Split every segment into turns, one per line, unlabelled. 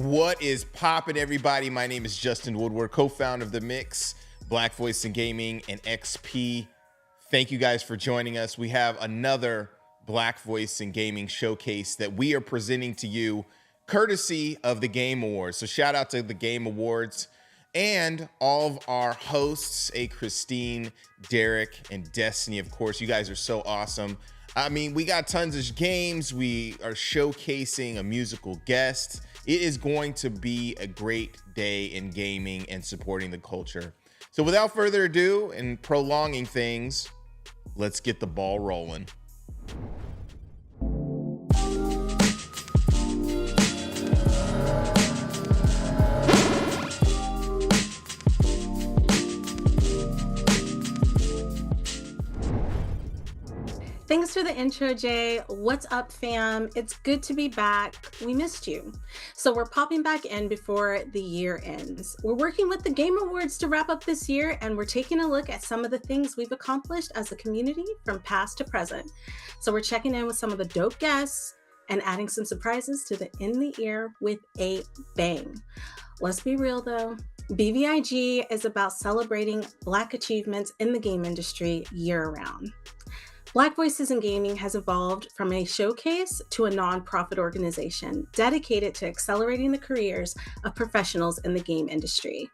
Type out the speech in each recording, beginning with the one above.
What is poppin', everybody? My name is Justin Woodward, co-founder of The Mix, Black Voice in Gaming, and XP. Thank you guys for joining us. We have another Black Voice in Gaming showcase that we are presenting to you courtesy of the Game Awards. So shout out to the Game Awards and all of our hosts, Christine, Derek, and Destiny. Of course, you guys are so awesome. I mean, we got tons of games. We are showcasing a musical guest. It is going to be a great day in gaming and supporting the culture. So without further ado and prolonging things, let's get the ball rolling.
Thanks for the intro, Jay. What's up, fam? It's good to be back. We missed you. So we're popping back in before the year ends. We're working with the Game Awards to wrap up this year, and we're taking a look at some of the things we've accomplished as a community from past to present. So we're checking in with some of the dope guests and adding some surprises to the In the Ear with a bang. Let's be real though. BVIG is about celebrating Black achievements in the game industry year-round. Black Voices in Gaming has evolved from a showcase to a nonprofit organization dedicated to accelerating the careers of professionals in the game industry.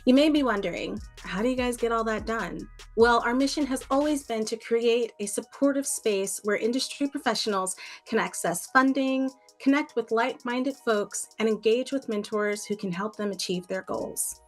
You may be wondering, how do you guys get all that done? Well, our mission has always been to create a supportive space where industry professionals can access funding, connect with like-minded folks, and engage with mentors who can help them achieve their goals.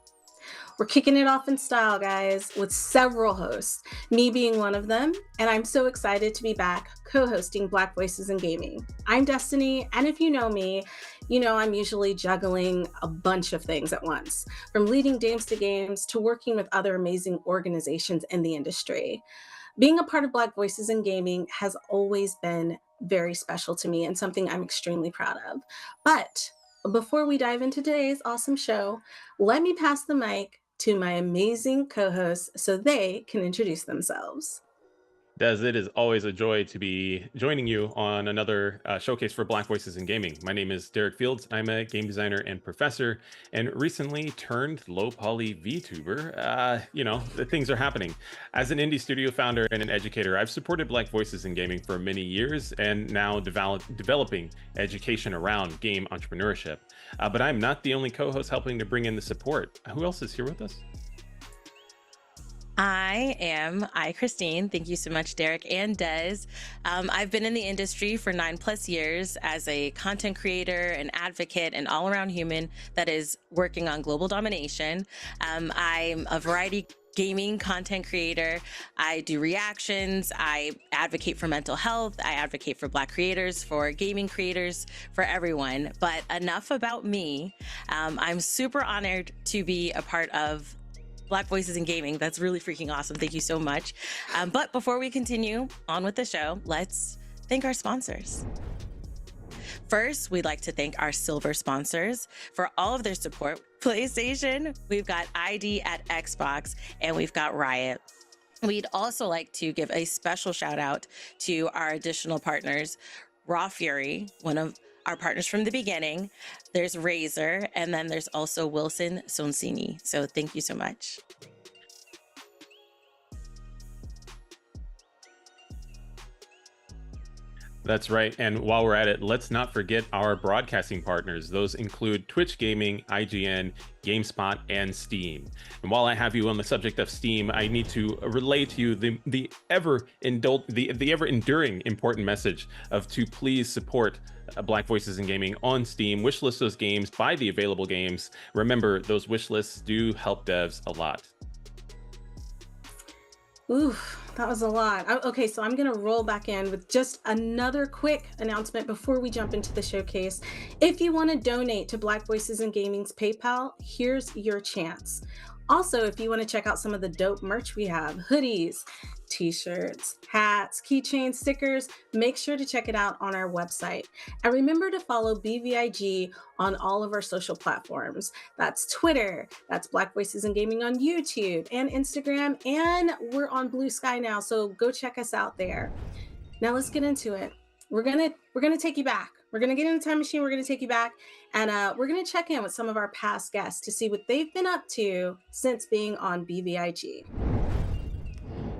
We're kicking it off in style, guys, with several hosts, me being one of them, and I'm so excited to be back co-hosting Black Voices in Gaming. I'm Destiny, and if you know me, you know I'm usually juggling a bunch of things at once, from leading Dames to Games to working with other amazing organizations in the industry. Being a part of Black Voices in Gaming has always been very special to me and something I'm extremely proud of. But before we dive into today's awesome show, let me pass the mic to my amazing co-hosts so they can introduce themselves.
Des, it is always a joy to be joining you on another showcase for Black Voices in Gaming. My name is Derek Fields. I'm a game designer and professor, and recently turned low-poly VTuber. The things are happening. As an indie studio founder and an educator, I've supported Black Voices in Gaming for many years, and now developing education around game entrepreneurship. But I'm not the only co-host helping to bring in the support. Who else is here with us?
I, Christine. Thank you so much, Derek and Des. I've been in the industry for 9+ years as a content creator, an advocate, an all-around human that is working on global domination. I'm a variety gaming content creator. I do reactions. I advocate for mental health. I advocate for Black creators, for gaming creators, for everyone. But enough about me. I'm super honored to be a part of Black Voices in Gaming. That's really freaking awesome. Thank you so much. But before we continue on with the show, let's thank our sponsors. First, we'd like to thank our silver sponsors for all of their support. PlayStation, we've got ID at Xbox, and we've got Riot. We'd also like to give a special shout out to our additional partners, Raw Fury, one of our partners from the beginning. There's Razer, and then there's also Wilson Sonsini. So thank you so much.
That's right. And while we're at it, let's not forget our broadcasting partners. Those include Twitch Gaming, IGN, GameSpot, and Steam. And while I have you on the subject of Steam, I need to relay to you the ever enduring important message of to please support Black Voices in Gaming on Steam. Wishlist those games, buy the available games. Remember, those wish lists do help devs a lot.
Ooh, that was a lot. Okay, so I'm gonna roll back in with just another quick announcement before we jump into the showcase. If you want to donate to Black Voices in Gaming's PayPal, here's your chance. Also, if you want to check out some of the dope merch we have, hoodies, t-shirts, hats, keychains, stickers, make sure to check it out on our website. And remember to follow BVIG on all of our social platforms. That's Twitter, that's Black Voices in Gaming on YouTube and Instagram, and we're on Blue Sky now, so go check us out there. Now let's get into it. We're gonna take you back We're going to get in the time machine. We're going to take you back, and we're going to check in with some of our past guests to see what they've been up to since being on BVIG.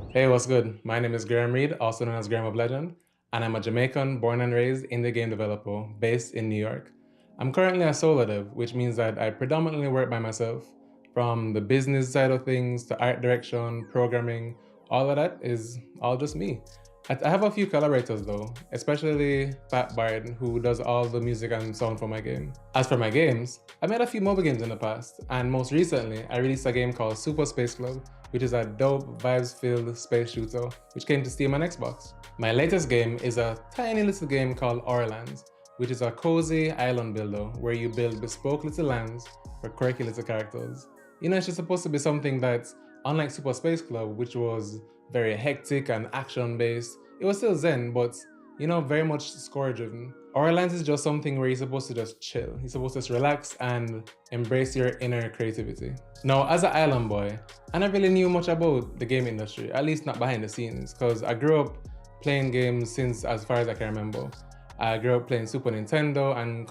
Hey, what's good? My name is Graham Reed, also known as Graham of Legend, and I'm a Jamaican born and raised indie game developer based in New York. I'm currently a solo dev, which means that I predominantly work by myself. From the business side of things to art direction, programming, all of that is all just me. I have a few collaborators though, especially Fat Bard, who does all the music and sound for my game. As for my games, I made a few mobile games in the past, and most recently I released a game called Super Space Club, which is a dope, vibes-filled space shooter, which came to Steam and Xbox. My latest game is a tiny little game called Orlands, which is a cozy island builder where you build bespoke little lands for quirky little characters. You know, it's just supposed to be something that's unlike Super Space Club, which was very hectic and action-based. It was still zen, but you know, very much score-driven. Orlands is just something where you're supposed to just chill. You're supposed to just relax and embrace your inner creativity. Now, as an island boy, I never really knew much about the game industry, at least not behind the scenes, because I grew up playing games since as far as I can remember. I grew up playing Super Nintendo and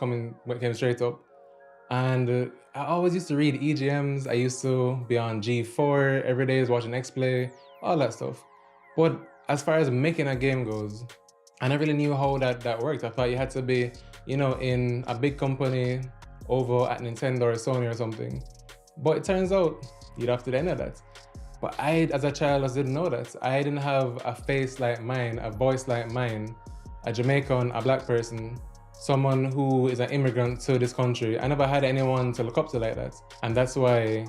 came straight up. And I always used to read EGMs. I used to be on G4 every day, watching X-Play, all that stuff. But as far as making a game goes, I never really knew how that worked. I thought you had to be, you know, in a big company over at Nintendo or Sony or something. But it turns out you'd have to do any of that. But I, as a child, just didn't know that. I didn't have a face like mine, a voice like mine, a Jamaican, a black person, someone who is an immigrant to this country. I never had anyone to look up to like that. And that's why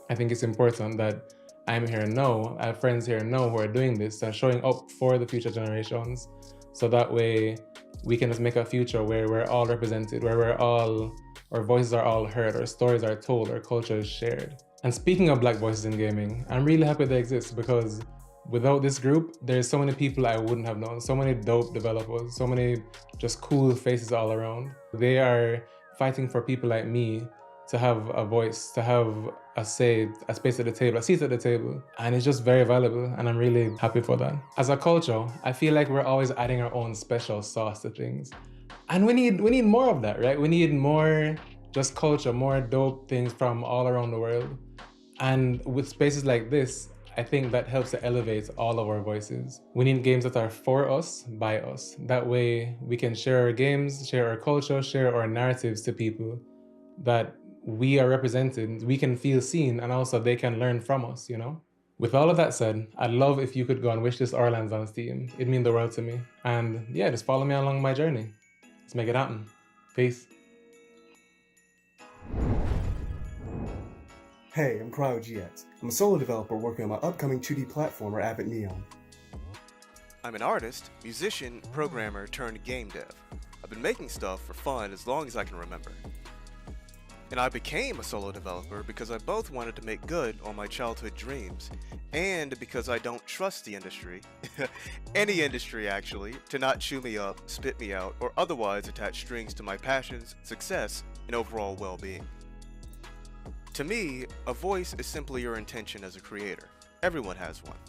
I think it's important that I'm here now, I have friends here now who are doing this and showing up for the future generations. So that way we can just make a future where we're all represented, where our voices are all heard, our stories are told, our culture is shared. And speaking of Black voices in gaming, I'm really happy they exist because without this group, there's so many people I wouldn't have known, so many dope developers, so many just cool faces all around. They are fighting for people like me to have a voice, to have a say, a space at the table, a seat at the table. And it's just very valuable, and I'm really happy for that. As a culture, I feel like we're always adding our own special sauce to things. And we need more of that, right? We need more just culture, more dope things from all around the world. And with spaces like this, I think that helps to elevate all of our voices. We need games that are for us, by us. That way we can share our games, share our culture, share our narratives to people that we are represented, we can feel seen, and also they can learn from us, you know? With all of that said, I'd love if you could go and wish this Orlands on Steam. It'd mean the world to me. And yeah, just follow me along my journey. Let's make it happen. Peace.
Hey, I'm CryoGX. I'm a solo developer working on my upcoming 2D platformer, Avid Neon.
I'm an artist, musician, programmer turned game dev. I've been making stuff for fun as long as I can remember. And I became a solo developer because I both wanted to make good on my childhood dreams, and because I don't trust the industry, any industry actually, to not chew me up, spit me out, or otherwise attach strings to my passions, success, and overall well-being. To me, a voice is simply your intention as a creator. Everyone has one.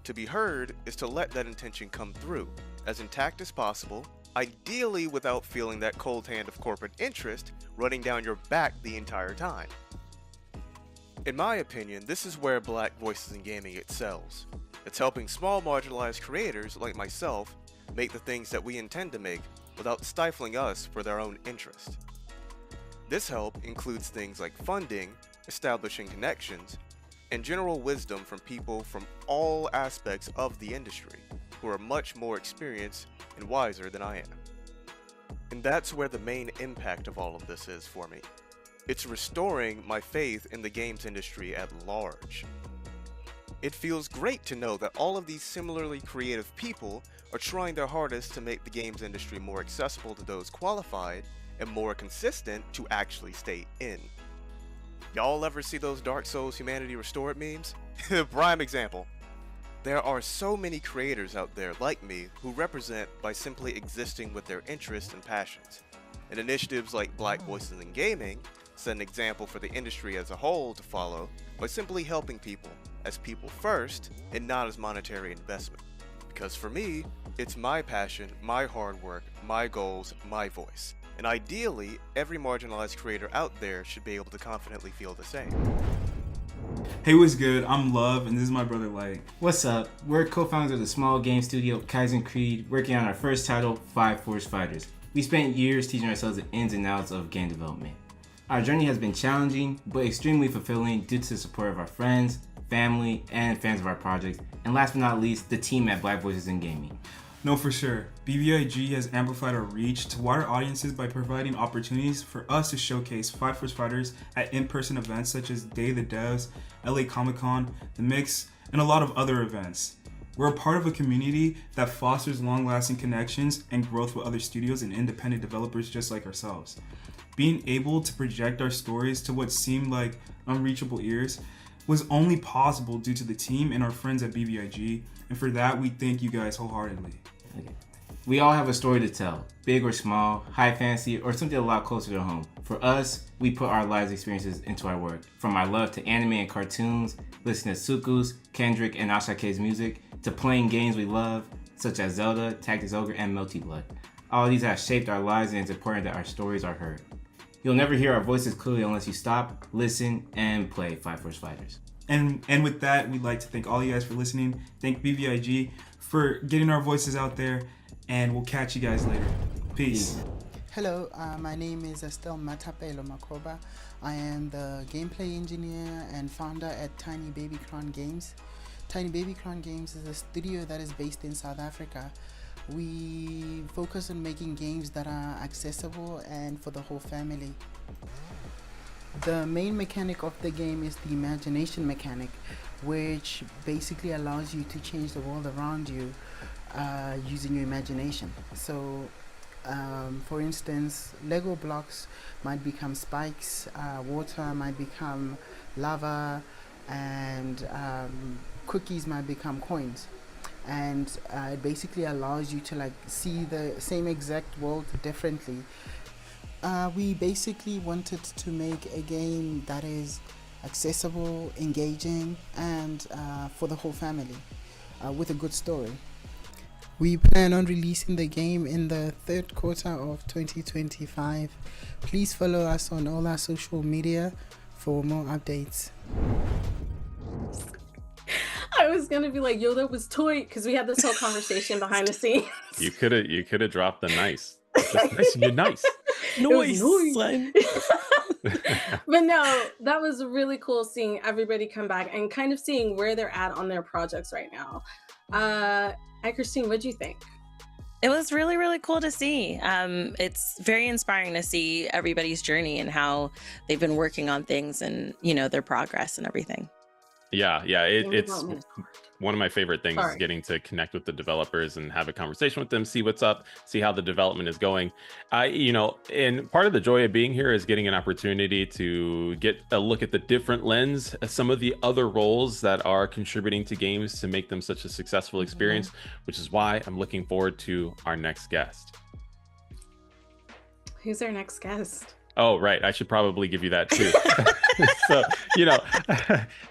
To be heard is to let that intention come through, as intact as possible, ideally without feeling that cold hand of corporate interest running down your back the entire time. In my opinion, this is where Black Voices in Gaming excels. It's helping small marginalized creators like myself make the things that we intend to make without stifling us for their own interest. This help includes things like funding, establishing connections, and general wisdom from people from all aspects of the industry who are much more experienced and wiser than I am. And that's where the main impact of all of this is for me. It's restoring my faith in the games industry at large. It feels great to know that all of these similarly creative people are trying their hardest to make the games industry more accessible to those qualified and more consistent to actually stay in. Y'all ever see those Dark Souls Humanity Restored memes? Prime example. There are so many creators out there like me who represent by simply existing with their interests and passions. And initiatives like Black Voices in Gaming set an example for the industry as a whole to follow by simply helping people as people first and not as monetary investment. Because for me, it's my passion, my hard work, my goals, my voice. And ideally, every marginalized creator out there should be able to confidently feel the same.
Hey, what's good? I'm Love, and this is my brother Light.
What's up? We're co-founders of the small game studio Kaizen Creed, working on our first title, Five Force Fighters. We spent years teaching ourselves the ins and outs of game development. Our journey has been challenging, but extremely fulfilling due to the support of our friends, family, and fans of our projects, and last but not least, the team at Black Voices in Gaming.
No, for sure. BVIG has amplified our reach to wider audiences by providing opportunities for us to showcase Five Force Fighters at in-person events such as Day of the Devs, LA Comic-Con, The Mix, and a lot of other events. We're a part of a community that fosters long-lasting connections and growth with other studios and independent developers just like ourselves. Being able to project our stories to what seemed like unreachable ears was only possible due to the team and our friends at BVIG, and for that we thank you guys wholeheartedly.
Okay. We all have a story to tell, big or small, high fantasy, or something a lot closer to home. For us, we put our lives experiences into our work. From our love to anime and cartoons, listening to Suku's, Kendrick, and Ashake's music, to playing games we love, such as Zelda, Tactics Ogre, and Melty Blood. All of these have shaped our lives, and it's important that our stories are heard. You'll never hear our voices clearly unless you stop, listen, and play Five Force Fighters.
And with that, we'd like to thank all you guys for listening. Thank BVIG for getting our voices out there, and we'll catch you guys later. Peace.
Hello, my name is Estelle Makhoba. I am the gameplay engineer and founder at Tiny Baby Crown Games. Tiny Baby Crown Games is a studio that is based in South Africa. We focus on making games that are accessible and for the whole family. The main mechanic of the game is the imagination mechanic, which basically allows you to change the world around you using your imagination. So, for instance, Lego blocks might become spikes, water might become lava, and cookies might become coins. And it basically allows you to see the same exact world differently. We basically wanted to make a game that is accessible, engaging, and for the whole family, with a good story. We plan on releasing the game in the third quarter of 2025. Please follow us on all our social media for more updates.
I was gonna be like, yo, that was toy, because we had this whole conversation behind the scenes.
You could have dropped the nice. Just nice. You're nice.
Noise. But no, that was really cool seeing everybody come back and kind of seeing where they're at on their projects right now. Hi, Christine, what'd you think?
It was really, really cool to see. It's very inspiring to see everybody's journey and how they've been working on things and, their progress and everything.
Yeah, it's one of my favorite things is getting to connect with the developers and have a conversation with them, see what's up, see how the development is going. And part of the joy of being here is getting an opportunity to get a look at the different lens, some of the other roles that are contributing to games to make them such a successful experience, which is why I'm looking forward to our next guest.
Who's our next guest?
Oh, right. I should probably give you that too. So,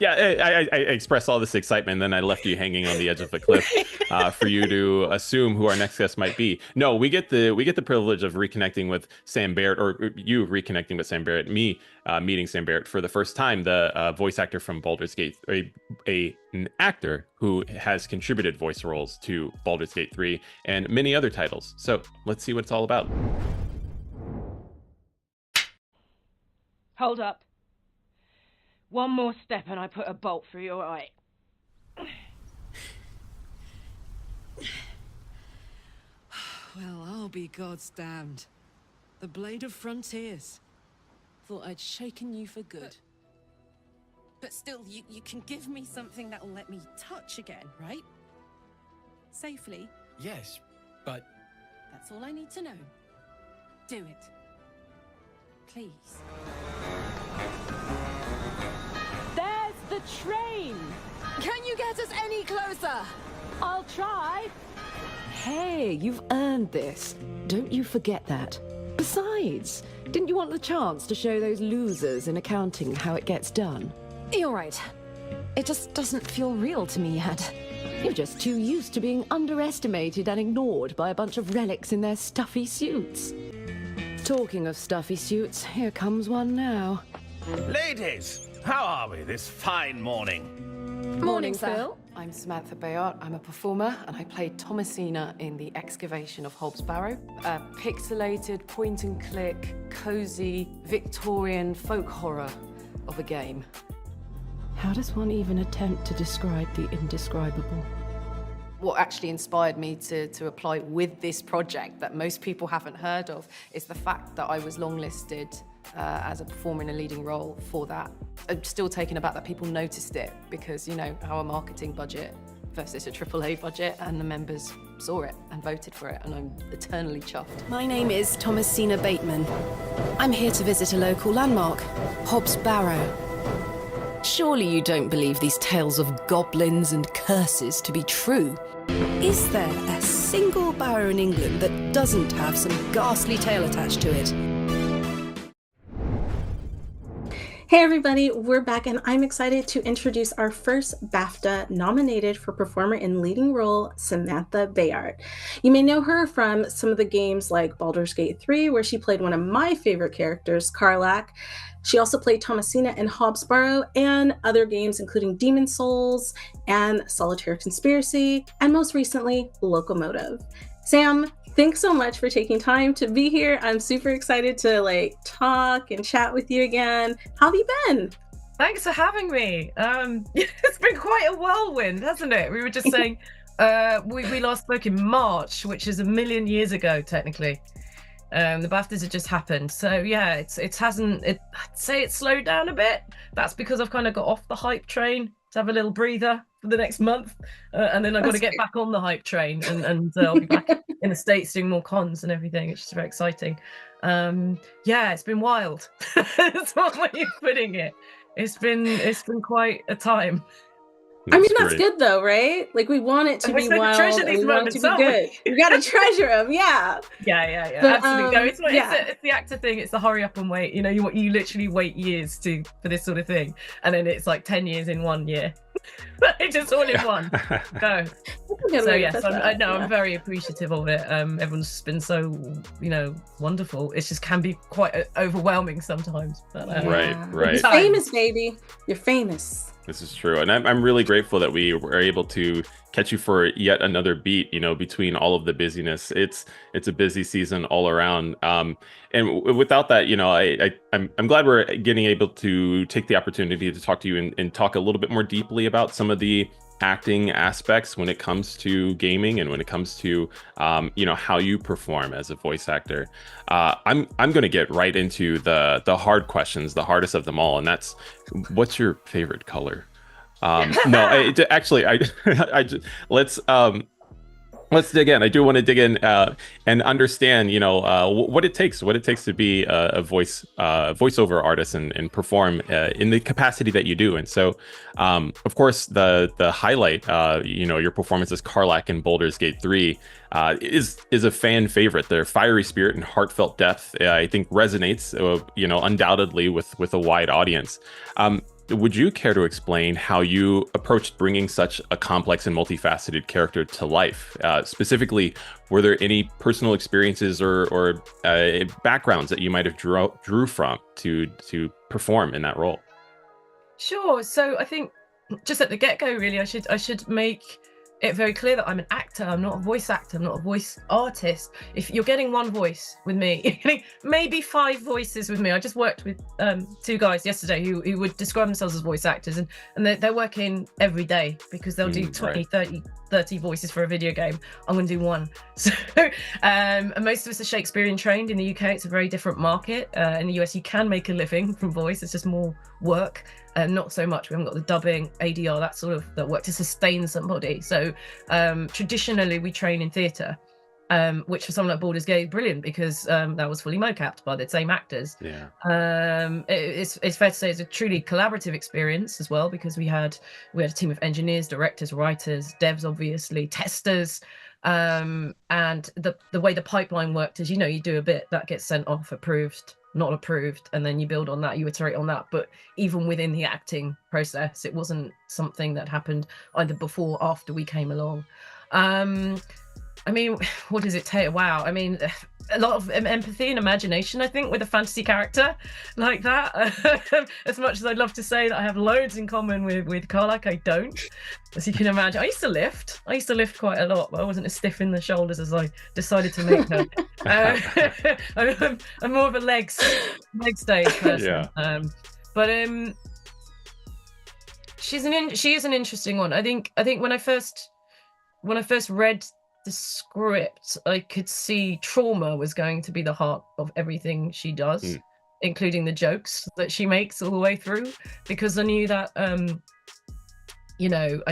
I expressed all this excitement, and then I left you hanging on the edge of the cliff for you to assume who our next guest might be. No, we get the privilege of reconnecting with Sam Béart, or you reconnecting with Sam Béart, me meeting Sam Béart for the first time, the voice actor from Baldur's Gate, an actor who has contributed voice roles to Baldur's Gate 3 and many other titles. So let's see what it's all about.
Hold up. One more step and I put a bolt through your eye.
Well, I'll be God's damned. The Blade of Frontiers. Thought I'd shaken you for good. But still, you can give me something that'll let me touch again, right? Safely.
Yes, but...
That's all I need to know. Do it. Please.
There's the train!
Can you get us any closer?
I'll try.
Hey, you've earned this. Don't you forget that. Besides, didn't you want the chance to show those losers in accounting how it gets done?
You're right. It just doesn't feel real to me yet.
You're just too used to being underestimated and ignored by a bunch of relics in their stuffy suits. Talking of stuffy suits, here comes one now.
Ladies, how are we this fine morning?
Morning, Phil. I'm Samantha Béart. I'm a performer, and I played Thomasina in The Excavation of Hobbs Barrow. A pixelated, point-and-click, cozy, Victorian folk horror of a game. How does one even attempt to describe the indescribable? What actually inspired me to apply with this project that most people haven't heard of is the fact that I was longlisted as a performer in a leading role for that. I'm still taken aback that people noticed it because, you know, our marketing budget versus a AAA budget, and the members saw it and voted for it, and I'm eternally chuffed.
My name is Thomasina Bateman. I'm here to visit a local landmark, Hobbs Barrow. Surely you don't believe these tales of goblins and curses to be true. Is there a single barrow in England that doesn't have some ghastly tale attached to it?
Hey everybody, we're back and I'm excited to introduce our first BAFTA nominated for performer in leading role, Samantha Béart. You may know her from some of the games like Baldur's Gate 3, where she played one of my favorite characters, Karlach. She also played Thomasina in Hobbs Barrow and other games including Demon Souls and Solitaire Conspiracy, and most recently, Locomotive. Sam, thanks so much for taking time to be here. I'm super excited to talk and chat with you again. How have you been?
Thanks for having me. It's been quite a whirlwind, hasn't it? We were just saying we last spoke in March, which is a million years ago, technically. The BAFTAs had just happened. So yeah, I'd say it's slowed down a bit. That's because I've kind of got off the hype train to have a little breather for the next month. And then I've got to get back on the hype train and I'll be back in the States doing more cons and everything. It's just very exciting. Yeah, it's been wild. That's one way you're putting it. It's been quite a time.
That's good though, right? Like, we want it to be wild and we want it to be good. We gotta treasure them, yeah.
Yeah,
But,
absolutely. No, it's the actor thing. It's the hurry up and wait. You know, you literally wait years for this sort of thing, and then it's like 10 years in 1 year. It's just all in one. Go. So yes, I'm very appreciative of it. Everyone's been so, wonderful. It just can be quite overwhelming sometimes. But,
Right.
You're famous, baby. You're famous.
This is true, and I'm really grateful that we were able to catch you for yet another beat. Between all of the busyness, it's a busy season all around. And without that, I'm glad we're able to take the opportunity to talk to you and talk a little bit more deeply about some of the acting aspects when it comes to gaming and when it comes to how you perform as a voice actor. I'm going to get right into the hard questions, the hardest of them all, and that's, what's your favorite color? Let's dig in. I do want to dig in and understand, what it takes to be a voiceover artist and perform in the capacity that you do. And so, of course, the highlight, your performance as Karlach in Baldur's Gate 3 is a fan favorite. Their fiery spirit and heartfelt depth, I think, resonates, undoubtedly with a wide audience. Would you care to explain how you approached bringing such a complex and multifaceted character to life? Specifically, were there any personal experiences or backgrounds that you might have drew from to perform in that role?
Sure. So I think just at the get-go, really, I should make it very clear that I'm an actor. I'm not a voice actor. I'm not a voice artist. If you're getting one voice with me, you're getting maybe 5 voices with me. I just worked with 2 guys yesterday who would describe themselves as voice actors, and they're working every day because they'll do 20, 30 voices for a video game. I'm going to do 1. So and most of us are Shakespearean trained. In the UK, it's a very different market. In the US, you can make a living from voice. It's just more work. Not so much. We haven't got the dubbing, ADR, that work to sustain somebody. So traditionally, we train in theatre, which for someone like Baldur's Gate is brilliant because that was fully mocapped by the same actors.
Yeah.
It's fair to say it's a truly collaborative experience as well, because we had a team of engineers, directors, writers, devs, obviously, testers. And the way the pipeline worked is, you do a bit that gets sent off, approved, not approved, and then you build on that, you iterate on that. But even within the acting process, it wasn't something that happened either before or after we came along. I mean, what does it take? Wow. I mean, a lot of empathy and imagination, I think, with a fantasy character like that. As much as I'd love to say that I have loads in common with Karlach, I don't. As you can imagine, I used to lift quite a lot, but I wasn't as stiff in the shoulders as I decided to make her. I'm more of a leg day person.
Yeah.
But she is an interesting one. I think when I first read the script, I could see trauma was going to be the heart of everything she does, including the jokes that she makes all the way through, because I knew that I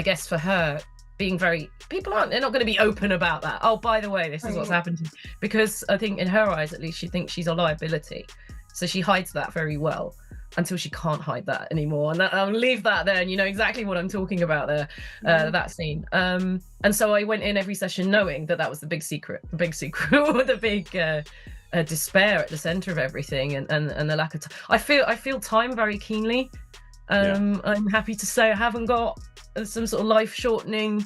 guess for her, being they're not going to be open about that. Oh, by the way, this is what's happened to me. Because I think in her eyes, at least, she thinks she's a liability. So she hides that very well until she can't hide that anymore. And I'll leave that there, and you know exactly what I'm talking about there, that scene. And so I went in every session knowing that was the big secret, the big despair at the center of everything, and the lack of time. I feel time very keenly. I'm happy to say I haven't got some sort of life-shortening,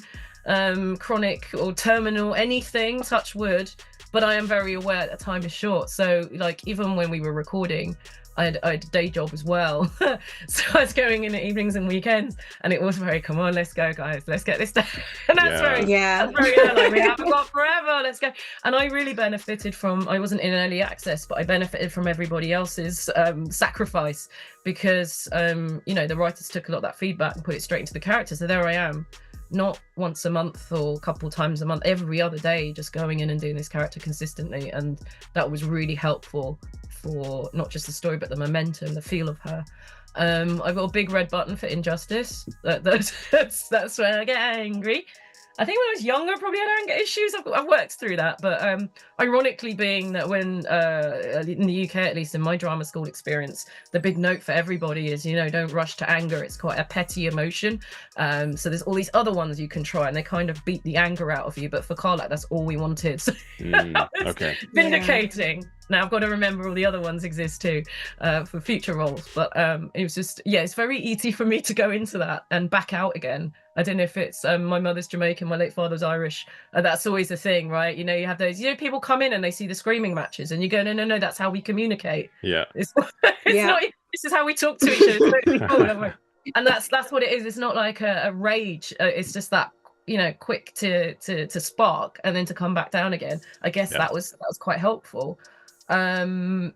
chronic or terminal anything, touch wood, but I am very aware that time is short. So like even when we were recording, I had a day job as well. So I was going in at evenings and weekends, and it was very, come on, let's go guys, let's get this done. And that's very like, we haven't got forever, let's go. And I really benefited from, I wasn't in early access, but I benefited from everybody else's sacrifice, because the writers took a lot of that feedback and put it straight into the character. So there I am, not once a month or a couple times a month, every other day, just going in and doing this character consistently. And that was really helpful for not just the story, but the momentum, the feel of her. I've got a big red button for injustice. That's where I get angry. I think when I was younger, I probably had anger issues. I've worked through that, but ironically, being that when in the UK, at least in my drama school experience, the big note for everybody is, don't rush to anger. It's quite a petty emotion. So there's all these other ones you can try, and they kind of beat the anger out of you. But for Karlach, that's all we wanted. So
okay.
Vindicating. Yeah. Now I've got to remember all the other ones exist too for future roles. But it was just, it's very easy for me to go into that and back out again. I don't know if it's my mother's Jamaican, my late father's Irish. That's always a thing, right? You have those, people come in and they see the screaming matches and you go, no, that's how we communicate.
Yeah.
It's not, this is how we talk to each other. It's totally cool. And that's what it is. It's not like a rage. It's just that, quick to spark and then to come back down again. I guess that was quite helpful. I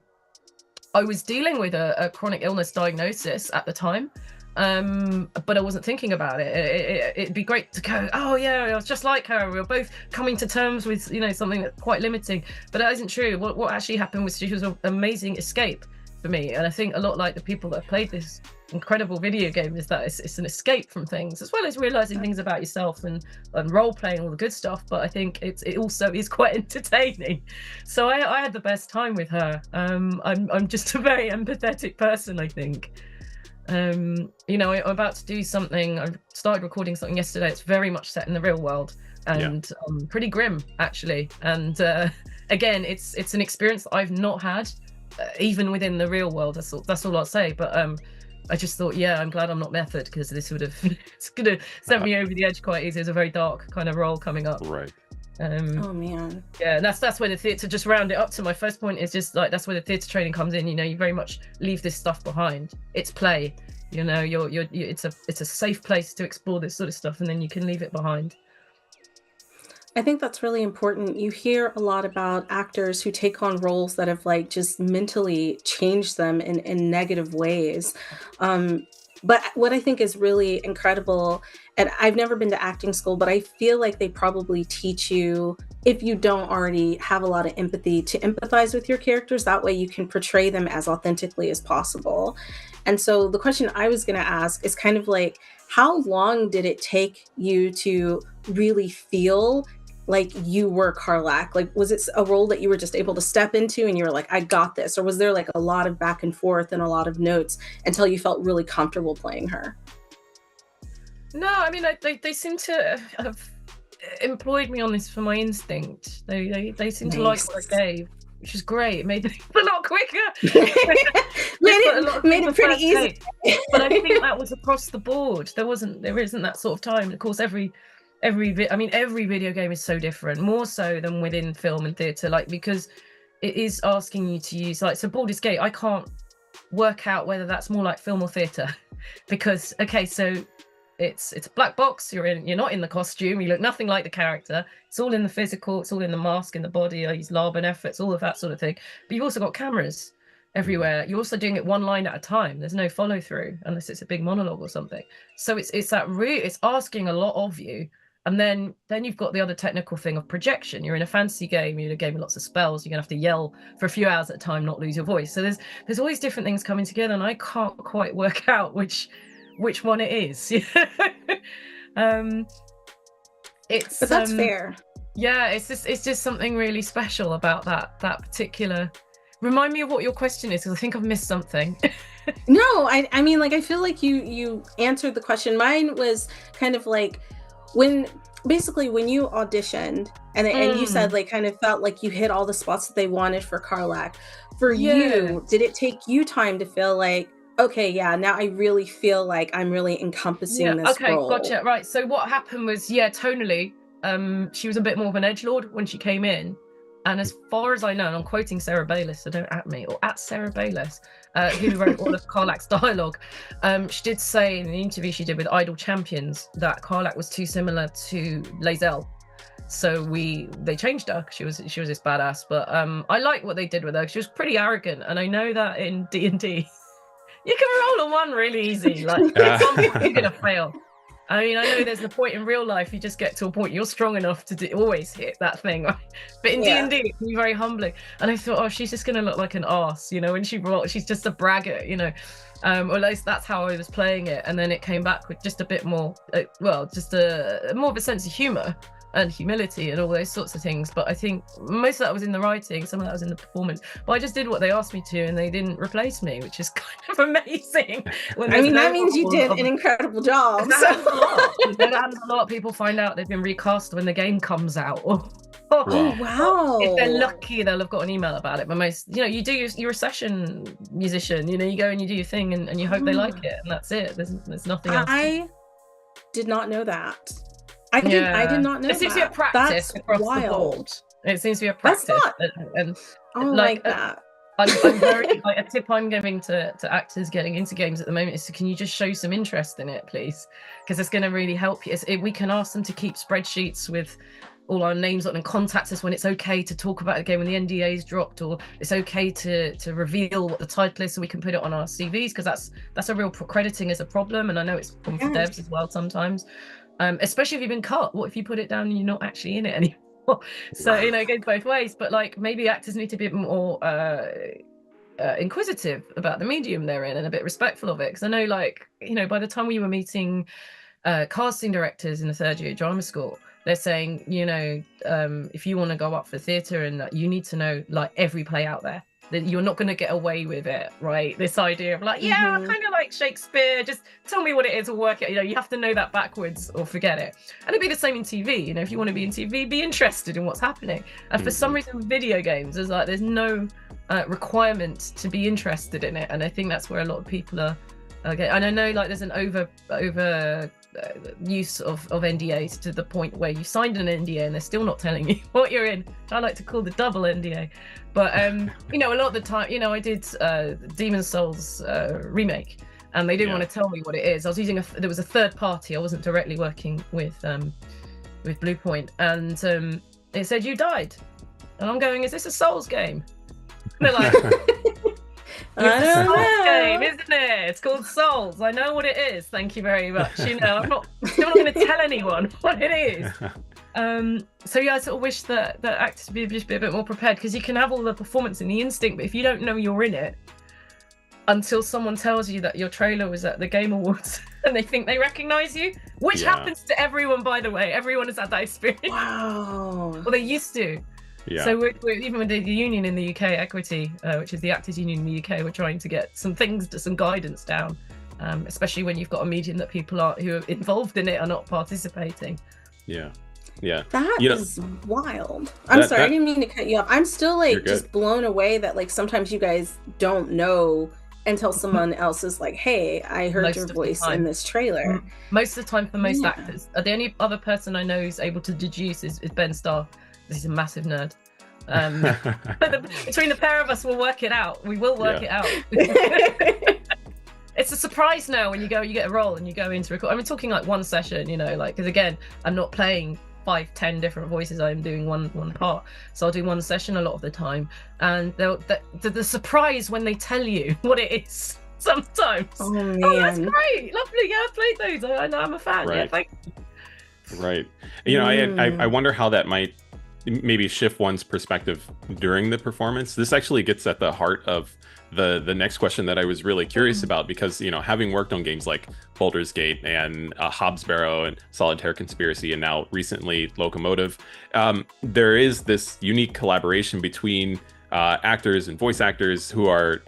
was dealing with a chronic illness diagnosis at the time. But I wasn't thinking about it. It'd be great to go, oh yeah, I was just like her. We were both coming to terms with, something that's quite limiting. But that isn't true. What actually happened was she was an amazing escape for me. And I think a lot like the people that played this incredible video game is that it's an escape from things, as well as realizing things about yourself and role playing, all the good stuff. But I think it also is quite entertaining. So I had the best time with her. I'm just a very empathetic person, I think. I'm about to do something. I started recording something yesterday. It's very much set in the real world and pretty grim, actually. And again, it's an experience that I've not had, even within the real world. That's all I'll say. But I just thought, I'm glad I'm not Method, because this would have it's gonna sent me over the edge quite easy. It's a very dark kind of role coming up.
Right.
Oh man.
Yeah, and that's where the theatre, just round it up to my first point, is just like that's where the theatre training comes in. You very much leave this stuff behind. It's play. It's a safe place to explore this sort of stuff, and then you can leave it behind.
I think that's really important. You hear a lot about actors who take on roles that have just mentally changed them in negative ways. But what I think is really incredible, and I've never been to acting school, but I feel like they probably teach you, if you don't already have a lot of empathy, to empathize with your characters. That way you can portray them as authentically as possible. And so the question I was going to ask is kind of like, how long did it take you to really feel like you were Karlach? Like, was it a role that you were just able to step into and you were like, I got this? Or was there a lot of back and forth and a lot of notes until you felt really comfortable playing her?
No, I mean, they seem to have employed me on this for my instinct. They seem to like what I gave. which is great. It made it a lot quicker.
made it pretty easy.
But I think that was across the board. There isn't that sort of time. And of course, every video game is so different, more so than within film and theatre, like, because it is asking you to use, like, so Baldur's Gate, I can't work out whether that's more like film or theatre, because so it's a black box, you're not in the costume, you look nothing like the character, it's all in the physical, it's all in the mask, in the body, I use lab and efforts, all of that sort of thing. But you've also got cameras everywhere. You're also doing it one line at a time. There's no follow through unless it's a big monologue or something. So it's asking a lot of you. And then you've got the other technical thing of projection. You're in a fantasy game, you're in a game with lots of spells, you're gonna have to yell for a few hours at a time, not lose your voice. So there's all these different things coming together, and I can't quite work out which one it is.
But that's fair.
Yeah, it's just something really special about that particular. Remind me of what your question is, because I think I've missed something.
No, I mean, like, I feel like you answered the question. Mine was kind of like, when you auditioned and you said, like, kind of felt like you hit all the spots that they wanted for Karlach. For you, did it take you time to feel like, okay, yeah, now I really feel like I'm really encompassing this role?
Okay, gotcha. Right. So what happened was, tonally, she was a bit more of an edgelord when she came in. And as far as I know, and I'm quoting Sarah Bayless, so don't at me, or at Sarah Bayless, who wrote all of Karlach's dialogue, she did say in the interview she did with Idle Champions that Karlach was too similar to Lae'zel. So they changed her. She was this badass. But I like what they did with her. She was pretty arrogant, and I know that in D&D, you can roll a 1 really easy. Like, you're gonna fail. I mean, I know there's a point in real life you just get to a point you're strong enough to always hit that thing, right? But in D&D, it can be very humbling. And I thought, she's just going to look like an arse, when she's just a braggart, or at least that's how I was playing it. And then it came back with just a bit more, just more of a sense of humor and humility and all those sorts of things. But I think most of that was in the writing, some of that was in the performance. But I just did what they asked me to, and they didn't replace me, which is kind of amazing.
That means you did an incredible job.
That happens a lot. People find out they've been recast when the game comes out.
Oh, wow.
If they're lucky, they'll have got an email about it. But most, you do you're a session musician, you go and you do your thing, and you hope they like it, and that's it. There's nothing else.
I did not know that. I did not know that.
It seems to be a practice across the board. It seems to be a practice.
That's not, like that.
I'm very, like, a tip I'm giving to actors getting into games at the moment is, can you just show some interest in it, please? Because it's going to really help you. We can ask them to keep spreadsheets with all our names on and contact us when it's okay to talk about the game when the NDA is dropped, or it's okay to reveal what the title is so we can put it on our CVs, because that's a real crediting is a problem, and I know it's a problem for devs as well sometimes. Especially if you've been cut. What if you put it down and you're not actually in it anymore? So, it goes both ways. But, like, maybe actors need to be a bit more inquisitive about the medium they're in and a bit respectful of it. Because I know, like, by the time we were meeting casting directors in the third year at drama school, they're saying, if you want to go up for theatre, and you need to know, like, every play out there. That you're not going to get away with it, right? This idea of, like, I kind of like Shakespeare, just tell me what it is, or work it. You have to know that backwards or forget it. And it'd be the same in TV. If you want to be in TV, be interested in what's happening. And for some reason, with video games, there's no requirement to be interested in it. And I think that's where a lot of people are. Okay, and I know, like, there's an over use of NDAs to the point where you signed an NDA and they're still not telling you what you're in. I like to call the double NDA. But a lot of the time, I did Demon's Souls remake, and they didn't want to tell me what it is. I was using there was a third party. I wasn't directly working with Bluepoint, and it said you died, and I'm going, is this a Souls game? And they're like,
I don't know.
Game, isn't it? It's called Souls. I know what it is. Thank you very much. I'm still not going to tell anyone what it is. So I sort of wish that actors be just a bit more prepared, because you can have all the performance and the instinct, but if you don't know you're in it until someone tells you that your trailer was at the Game Awards and they think they recognize you, which happens to everyone, by the way. Everyone has had that experience.
Wow.
Well, they used to. Yeah. So we're even with the union in the UK, Equity, which is the actors union in the UK, we're trying to get some guidance down, especially when you've got a medium that people who are involved in it are not participating.
Yeah. Yeah.
That
You know,
is wild. I'm sorry, I didn't mean to cut you off. I'm still
You're
like
good.
just blown away that like sometimes you guys don't know until someone else is like, "Hey, I heard your
Most of the
voice in
time.
this trailer."
Most of the time for most
Yeah.
actors. The only other person I know who's able to deduce is Ben Starr. He's a massive nerd. Between the pair of us, we'll work it out. We will work it out. It's a surprise now when you get a role and you go into record. I'm talking like one session, you know, like, because again, I'm not playing 5-10 different voices. I'm doing one part, so I'll do one session a lot of the time, and the surprise when they tell you what it is sometimes.
Oh man,
that's great, lovely. Yeah, I've played those. I know, I'm a fan. Yeah,
Right.
thank
Right. You know, I wonder how that might maybe shift one's perspective during the performance. This actually gets at the heart of the next question that I was really curious about, because, you know, having worked on games like Baldur's Gate and Hobbs Barrow and Solitaire Conspiracy, and now recently Locomotive, there is this unique collaboration between actors and voice actors who are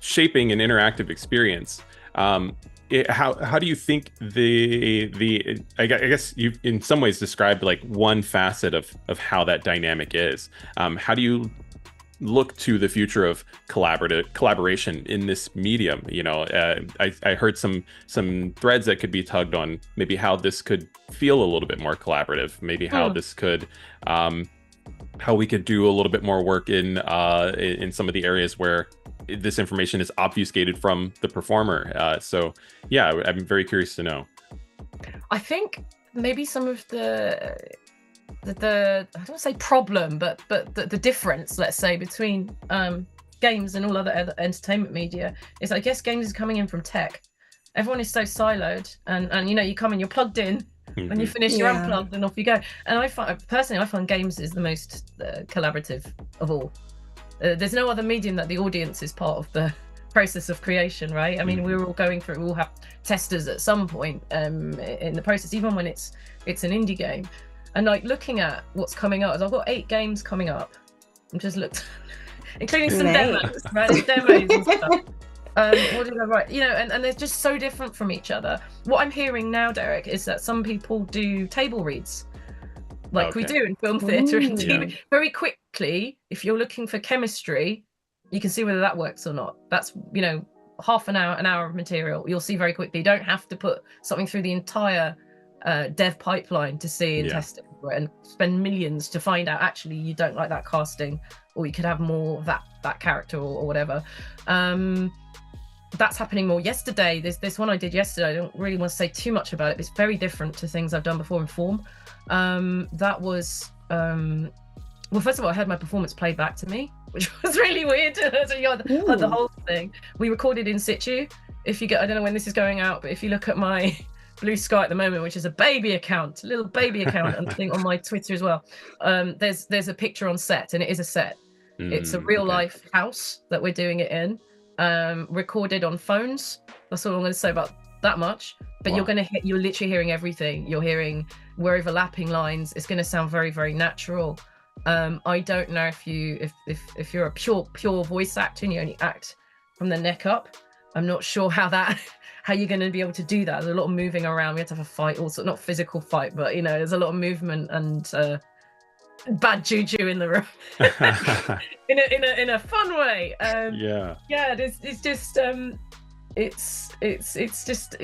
shaping an interactive experience. How do you think I guess you've in some ways described like one facet of how that dynamic is. How do you look to the future of collaboration in this medium? You know, I heard some threads that could be tugged on maybe how this could feel a little bit more collaborative, maybe how this could how we could do a little bit more work in some of the areas where this information is obfuscated from the performer. So yeah, I'm very curious to know.
I think maybe some of the I don't want to say problem, but the difference, let's say, between games and all other entertainment media is, I guess, games is coming in from tech. Everyone is so siloed, and you know, you come in, you're plugged in, when you finish, you're unplugged, and off you go. And I find games is the most collaborative of all. There's no other medium that the audience is part of the process of creation, right? I mean, we're all going through, we'll have testers at some point in the process, even when it's an indie game. And like looking at what's coming up, I've got 8 games coming up. I just looked, including some demos, right? There's demos and stuff. What did I write? You know, and they're just so different from each other. What I'm hearing now, Derek, is that some people do table reads, like we do in film theatre and TV. Very quickly, if you're looking for chemistry, you can see whether that works or not. That's, you know, half an hour of material. You'll see very quickly. You don't have to put something through the entire dev pipeline to see and test it and spend millions to find out actually you don't like that casting, or you could have more of that character or whatever. That's happening more. Yesterday, this one I did yesterday, I don't really want to say too much about it. It's very different to things I've done before in form. That was well, first of all, I had my performance played back to me, which was really weird. So you had the whole thing. We recorded in situ. If you get, I don't know when this is going out, but if you look at my Blue Sky at the moment, which is a baby account, a little baby account, and thing on my Twitter as well. There's a picture on set, and it is a set. It's a real life house that we're doing it in, recorded on phones. That's all I'm going to say about that much. But you're literally hearing everything. You're hearing, we're overlapping lines. It's going to sound very, very natural. I don't know if you're a pure voice actor and you only act from the neck up. I'm not sure how you're going to be able to do that. There's a lot of moving around. We had to have a fight, also not physical fight, but you know, there's a lot of movement and bad juju in the room in a fun way. It's just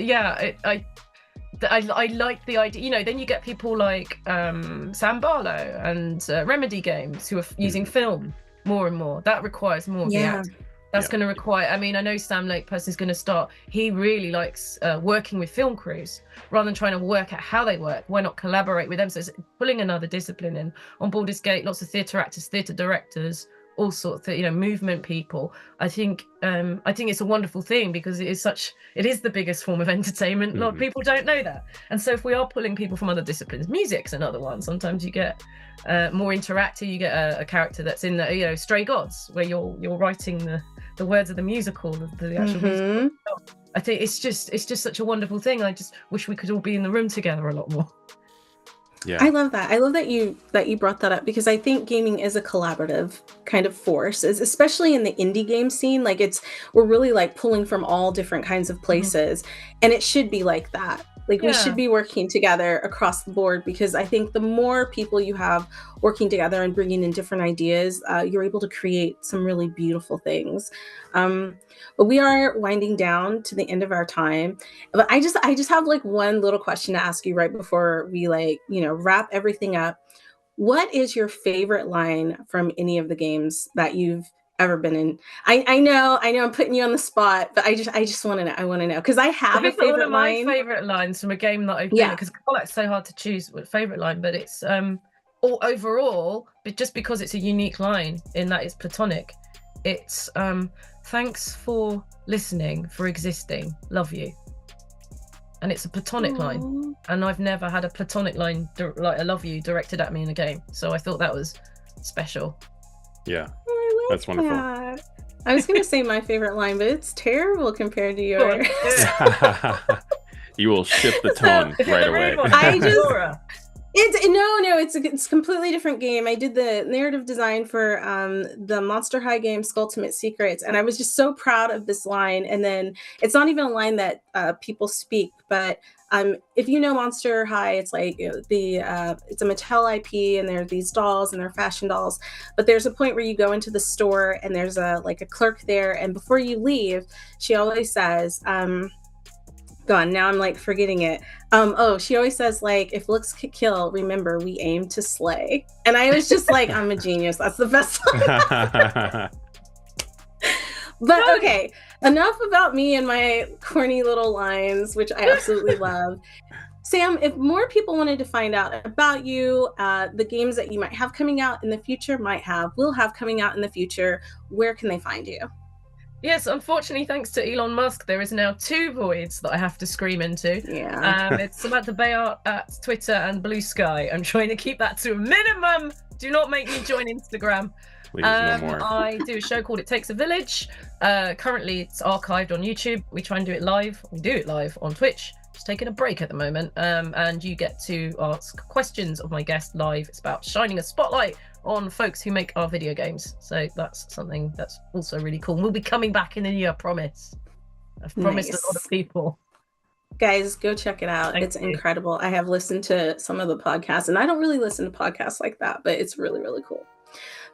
I like the idea, you know. Then you get people like Sam Barlow and Remedy Games who are using film more and more. That requires more of the acting. That's going to require, I mean, I know Sam Lake person is going to start, he really likes working with film crews rather than trying to work out how they work. Why not collaborate with them? So it's pulling another discipline in. On Baldur's Gate, lots of theatre actors, theatre directors, all sorts of, you know, movement people. I think it's a wonderful thing because it is the biggest form of entertainment. A lot of people don't know that. And so if we are pulling people from other disciplines, music's another one. Sometimes you get more interactive. You get a character that's in the, you know, Stray Gods, where you're writing the words of the musical, the actual musical. I think it's just such a wonderful thing. I just wish we could all be in the room together a lot more.
Yeah, I love that. I love that you brought that up, because I think gaming is a collaborative kind of force, especially in the indie game scene. Like we're really like pulling from all different kinds of places, and it should be like that. Like we
Yeah.
should be working together across the board, because I think the more people you have working together and bringing in different ideas, you're able to create some really beautiful things. But we are winding down to the end of our time. But I just have like one little question to ask you right before we wrap everything up. What is your favorite line from any of the games that you've ever been in? I know I'm putting you on the spot, but I just want to know. I want to know because I have a
It's not one
favorite
of my
line.
favorite lines from a game that I've been in,
Yeah.
because it's so hard to choose what favorite line, but it's all overall, but just because it's a unique line in that it's platonic. It's thanks for listening, for existing, love you. And it's a platonic line, and I've never had a platonic line like I love you directed at me in a game, so I thought that was special.
Yeah,
I like
that's wonderful.
that. I was gonna say my favorite line, but it's terrible compared to yours.
You will shift the tone right away.
It's a completely different game. I did the narrative design for the Monster High game Skulltimate Secrets, and I was just so proud of this line. And then it's not even a line that people speak, but if you know Monster High, it's like it's a Mattel IP, and there are these dolls, and they're fashion dolls. But there's a point where you go into the store, and there's a clerk there, and before you leave, she always says, gone. Now I'm like forgetting it. She always says, like, if looks could kill, remember we aim to slay. And I was just like, I'm a genius. That's the best line. But okay, enough about me and my corny little lines, which I absolutely love. Sam, if more people wanted to find out about you, the games that you might have coming out in the future, will have coming out in the future, where can they find you?
Yes, unfortunately, thanks to Elon Musk, there is now 2 voids that I have to scream into.
Yeah.
It's Samantha Béart at Twitter and Blue Sky. I'm trying to keep that to a minimum. Do not make me join Instagram.
Please, no more.
I do a show called It Takes a Village. Currently, it's archived on YouTube. We try and do it live. We do it live on Twitch. Just taking a break at the moment. And you get to ask questions of my guest live. It's about shining a spotlight on folks who make our video games. So that's something that's also really cool. We'll be coming back in the new year, I promise. I've promised a lot of people.
Guys, go check it out. It's incredible. I have listened to some of the podcasts, and I don't really listen to podcasts like that, but it's really, really cool.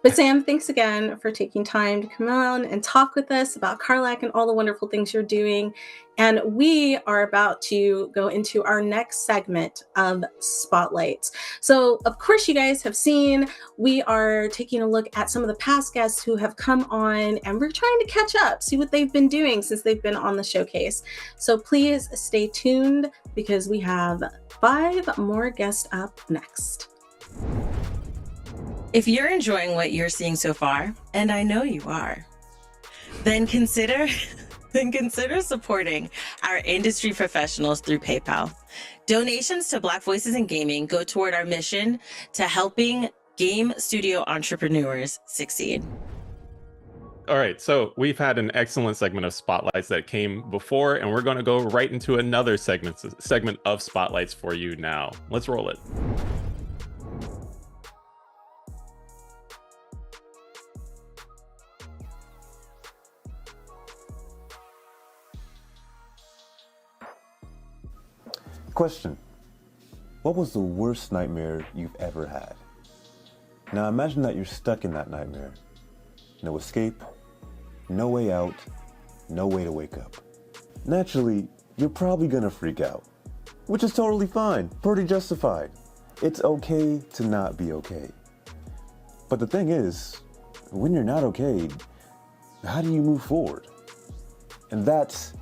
But Sam, thanks again for taking time to come on and talk with us about Karlach and all the wonderful things you're doing. And we are about to go into our next segment of Spotlights. So, of course, you guys have seen, we are taking a look at some of the past guests who have come on, and we're trying to catch up, see what they've been doing since they've been on the showcase. So please stay tuned, because we have 5 more guests up next.
If you're enjoying what you're seeing so far, and I know you are, then consider supporting our industry professionals through PayPal. Donations to Black Voices in Gaming go toward our mission to helping game studio entrepreneurs succeed.
All right, so we've had an excellent segment of Spotlights that came before, and we're going to go right into another segment of Spotlights for you now. Let's roll it.
Question: what was the worst nightmare you've ever had? Now imagine that you're stuck in that nightmare. No escape, no way out, no way to wake up. Naturally, you're probably gonna freak out, which is totally fine, pretty justified. It's okay to not be okay. But the thing is, when you're not okay, how do you move forward? And that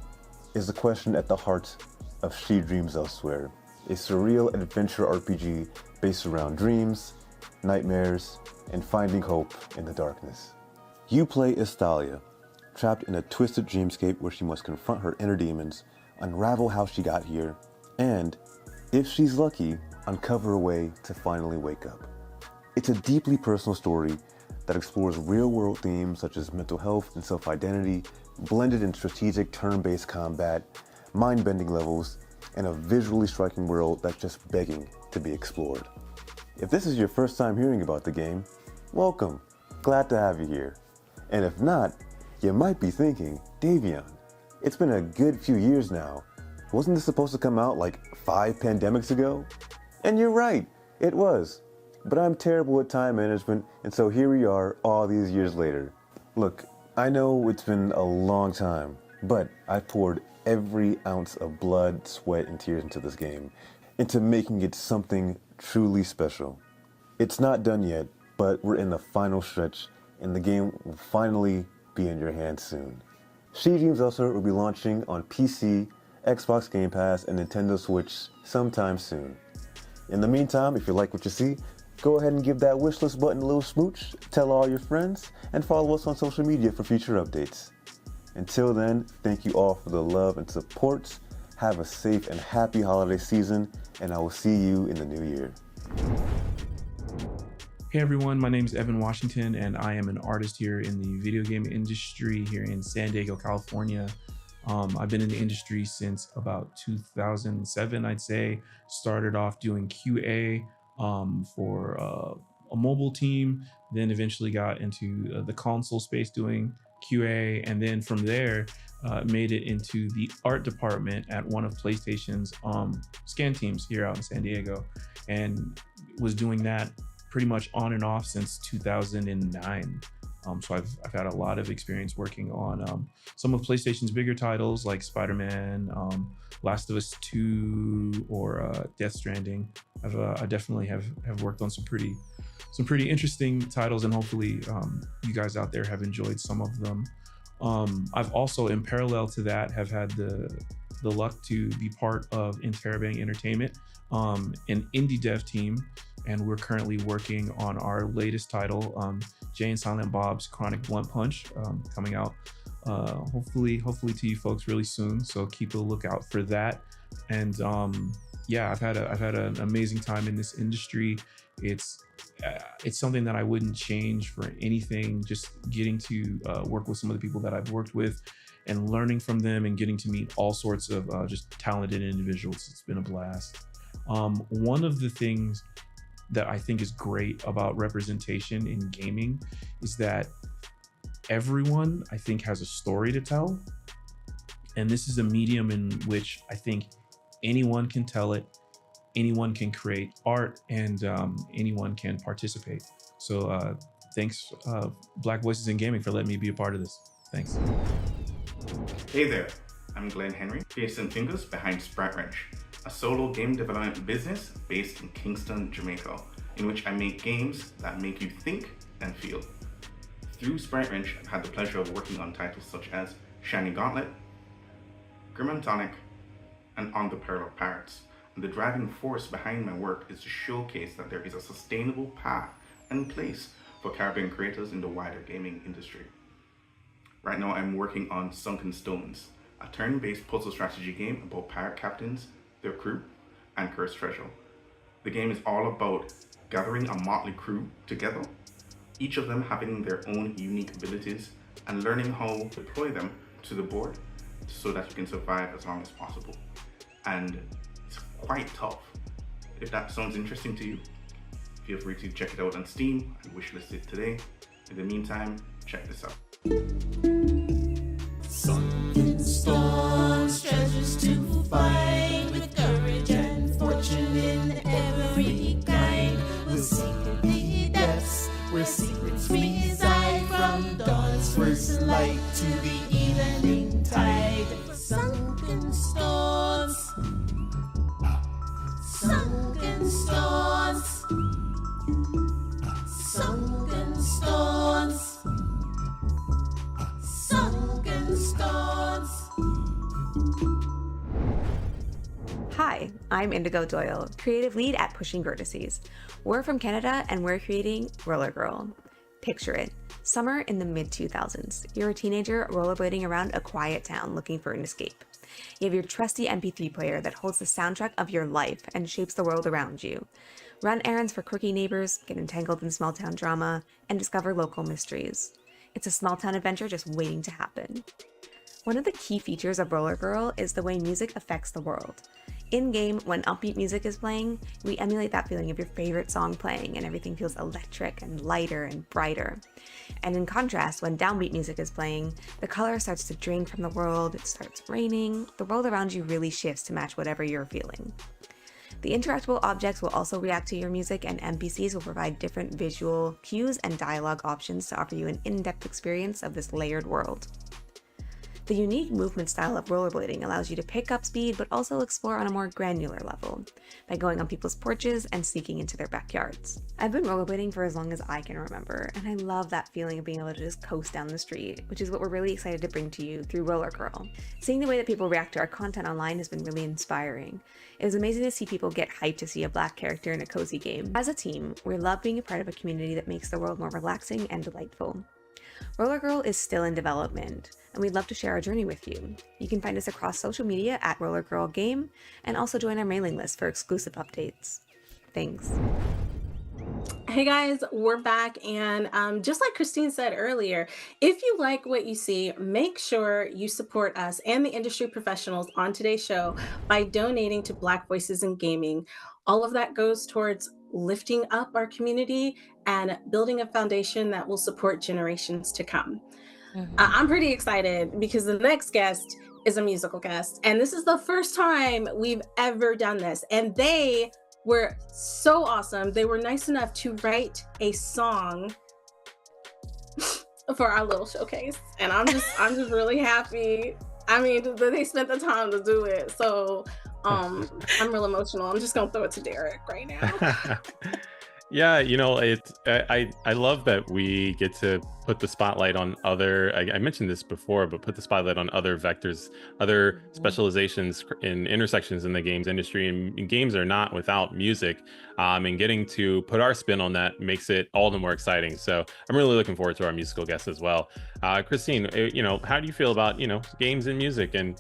is the question at the heart of She Dreams Elsewhere, a surreal adventure RPG based around dreams, nightmares, and finding hope in the darkness. You play Estelle, trapped in a twisted dreamscape where she must confront her inner demons, unravel how she got here, and, if she's lucky, uncover a way to finally wake up. It's a deeply personal story that explores real-world themes such as mental health and self-identity, blended in strategic turn-based combat, mind-bending levels, and a visually striking world that's just begging to be explored. If this is your first time hearing about the game, welcome. Glad to have you here. And if not, you might be thinking, Davion, it's been a good few years now. wasn't this supposed to come out like 5 pandemics ago? And you're right, it was. But I'm terrible at time management, and so here we are all these years later. Look, I know it's been a long time, but I poured every ounce of blood, sweat, and tears into this game, into making it something truly special. It's not done yet, but we're in the final stretch, and the game will finally be in your hands soon. She Dreams also will be launching on PC, Xbox Game Pass, and Nintendo Switch sometime soon. In the meantime, if you like what you see, go ahead and give that wishlist button a little smooch, tell all your friends, and follow us on social media for future updates. Until then, thank you all for the love and support. Have a safe and happy holiday season, and I will see you in the new year.
Hey everyone, my name is Evan Washington, and I am an artist here in the video game industry here in San Diego, California. I've been in the industry since about 2007, I'd say. Started off doing QA for a mobile team, then eventually got into the console space doing QA, and then from there made it into the art department at one of PlayStation's scan teams here out in San Diego, and was doing that pretty much on and off since 2009. So I've had a lot of experience working on some of PlayStation's bigger titles like Spider-Man, Last of Us 2, or Death Stranding. I definitely have worked on some pretty interesting titles, and hopefully you guys out there have enjoyed some of them. I've also, in parallel to that, have had the luck to be part of Interabang Entertainment, an indie dev team, and we're currently working on our latest title, Jay and Silent Bob's Chronic Blunt Punch, coming out hopefully to you folks really soon. So keep a lookout for that. And yeah, I've had an amazing time in this industry. It's something that I wouldn't change for anything. Just getting to work with some of the people that I've worked with and learning from them and getting to meet all sorts of just talented individuals. It's been a blast. One of the things that I think is great about representation in gaming is that everyone, I think, has a story to tell. And this is a medium in which I think anyone can tell it, anyone can create art, and anyone can participate. So thanks, Black Voices in Gaming, for letting me be a part of this. Thanks.
Hey there, I'm Glenn Henry, face and fingers behind Sprite Wrench, a solo game development business based in Kingston, Jamaica, in which I make games that make you think and feel. Through Sprite Wrench, I've had the pleasure of working on titles such as Shiny Gauntlet, Grim and Tonic, and On the Peril of Pirates. And the driving force behind my work is to showcase that there is a sustainable path and place for Caribbean creators in the wider gaming industry. Right now I'm working on Sunken Stones, a turn-based puzzle strategy game about pirate captains, their crew, and cursed treasure. The game is all about gathering a motley crew together, each of them having their own unique abilities, and learning how to deploy them to the board so that you can survive as long as possible. And it's quite tough. If that sounds interesting to you, feel free to check it out on Steam and wishlist it today. In the meantime, check this out.
Sunken storms, treasures to find, with courage and fortune in every kind. We'll seek the depths where secrets reside, from dawn's first light to the evening tide. Sunken storms, sunken storms, sunken storms, sunken storms.
Hi, I'm Indigo Doyle, creative lead at Pushing Vertices. We're from Canada and we're creating Roller Girl. Picture it. Summer in the mid-2000s. You're a teenager rollerblading around a quiet town looking for an escape. You have your trusty MP3 player that holds the soundtrack of your life and shapes the world around you. Run errands for quirky neighbors, get entangled in small town drama, and discover local mysteries. It's a small town adventure just waiting to happen. One of the key features of Roller Girl is the way music affects the world. In-game, when upbeat music is playing, we emulate that feeling of your favorite song playing and everything feels electric and lighter and brighter. And in contrast, when downbeat music is playing, the color starts to drain from the world, it starts raining, the world around you really shifts to match whatever you're feeling. The interactable objects will also react to your music, and NPCs will provide different visual cues and dialogue options to offer you an in-depth experience of this layered world. The unique movement style of rollerblading allows you to pick up speed but also explore on a more granular level by going on people's porches and sneaking into their backyards. I've been rollerblading for as long as I can remember, and I love that feeling of being able to just coast down the street, which is what we're really excited to bring to you through Roller Girl. Seeing the way that people react to our content online has been really inspiring. It was amazing to see people get hyped to see a black character in a cozy game. As a team, we love being a part of a community that makes the world more relaxing and delightful. Roller Girl is still in development, and we'd love to share our journey with you. You can find us across social media at Roller Girl Game, and also join our mailing list for exclusive updates. Thanks.
Hey guys, we're back, and just like Christine said earlier, if you like what you see, make sure you support us and the industry professionals on today's show by donating to Black Voices in Gaming. All of that goes towards lifting up our community and building a foundation that will support generations to come. I'm pretty excited because the next guest is a musical guest, and this is the first time we've ever done this, and they were so awesome. They were nice enough to write a song for our little showcase, and I'm just really happy. I mean, they spent the time to do it, so I'm real emotional. I'm just gonna throw it to Derek right now.
Yeah, you know, I love that we get to put the spotlight on other, I mentioned this before, but put the spotlight on other vectors, other specializations in intersections in the games industry, and games are not without music, and getting to put our spin on that makes it all the more exciting. So I'm really looking forward to our musical guests as well. Christine, you know, how do you feel about, you know, games and music and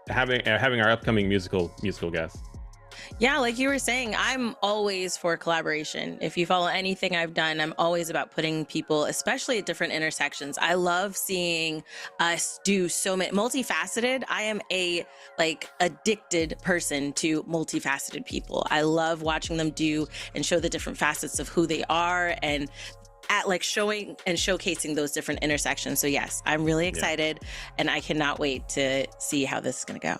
having our upcoming musical guests?
Yeah, like you were saying, I'm always for collaboration. If you follow anything I've done, I'm always about putting people, especially at different intersections. I love seeing us do so many multifaceted. I am a addicted person to multifaceted people. I love watching them do and show the different facets of who they are, and at showing and showcasing those different intersections. So yes, I'm really excited, and I cannot wait to see how this is going to go.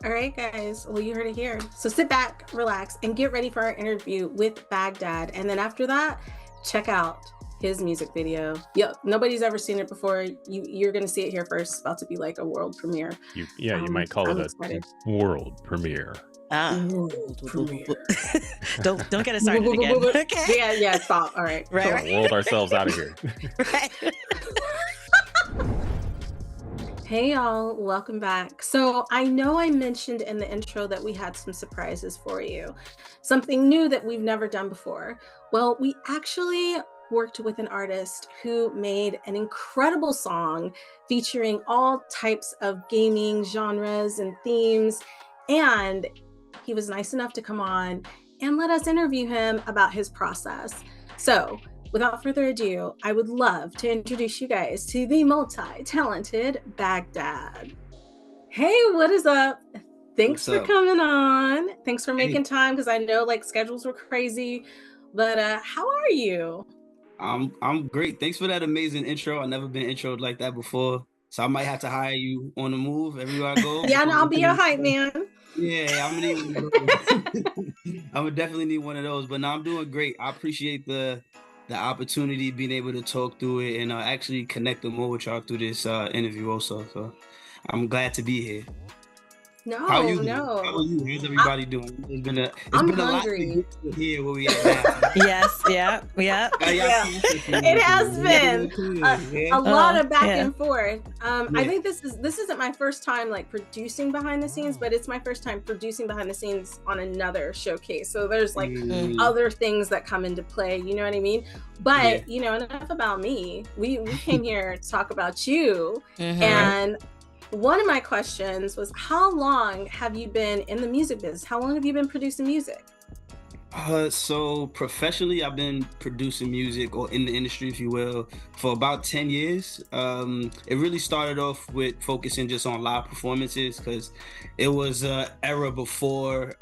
All right, guys. Well, you heard it here. So sit back, relax, and get ready for our interview with Baghdad. And then after that, check out his music video. Yep, nobody's ever seen it before. You're going to see it here first. It's about to be like a world premiere.
You might call it a world premiere.
World premiere.
Don't get us started again. Okay.
Yeah, stop. All right.
Right. Rolled ourselves out of here.
Right.
Hey y'all, welcome back. So I know I mentioned in the intro that we had some surprises for you, something new that we've never done before. Well, we actually worked with an artist who made an incredible song featuring all types of gaming genres and themes, and he was nice enough to come on and let us interview him about his process. So without further ado, I would love to introduce you guys to the multi-talented Baghdad. Hey, what is up? Thanks for coming on. Thanks for making time, because I know schedules were crazy, but how are you?
I'm great. Thanks for that amazing intro. I've never been introed like that before, so I might have to hire you on the move everywhere I go.
Yeah, and I'll be your hype man.
Yeah, I'm gonna need one of those. I would definitely need one of those. But no, I'm doing great. I appreciate the opportunity, being able to talk through it and actually connect more with y'all through this interview also. So I'm glad to be here. How are you? How's everybody doing? It's been a lot to get here where we at now.
Yes, yeah.
It has been a lot of back and forth. I think this isn't my first time producing behind the scenes, but it's my first time producing behind the scenes on another showcase. So there's other things that come into play, you know what I mean? But enough about me. We came here to talk about you. And one of my questions was, how long have you been in the music business? How long have you been producing music?
So professionally, I've been producing music, or in the industry, if you will, for about 10 years. It really started off with focusing just on live performances, because it was an era before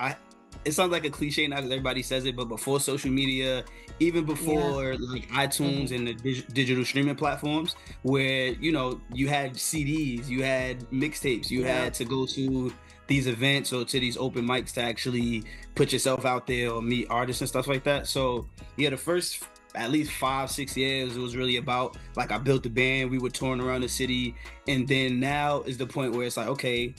it sounds like a cliche now because everybody says it, but before social media, even before like iTunes and the digital streaming platforms, where, you know, you had CDs, you had mixtapes, you had to go to these events or to these open mics to actually put yourself out there or meet artists and stuff like that. So yeah, the first at least 5-6 years, it was really about, like, I built the band, we were touring around the city, and then now is the point where it's like, okay,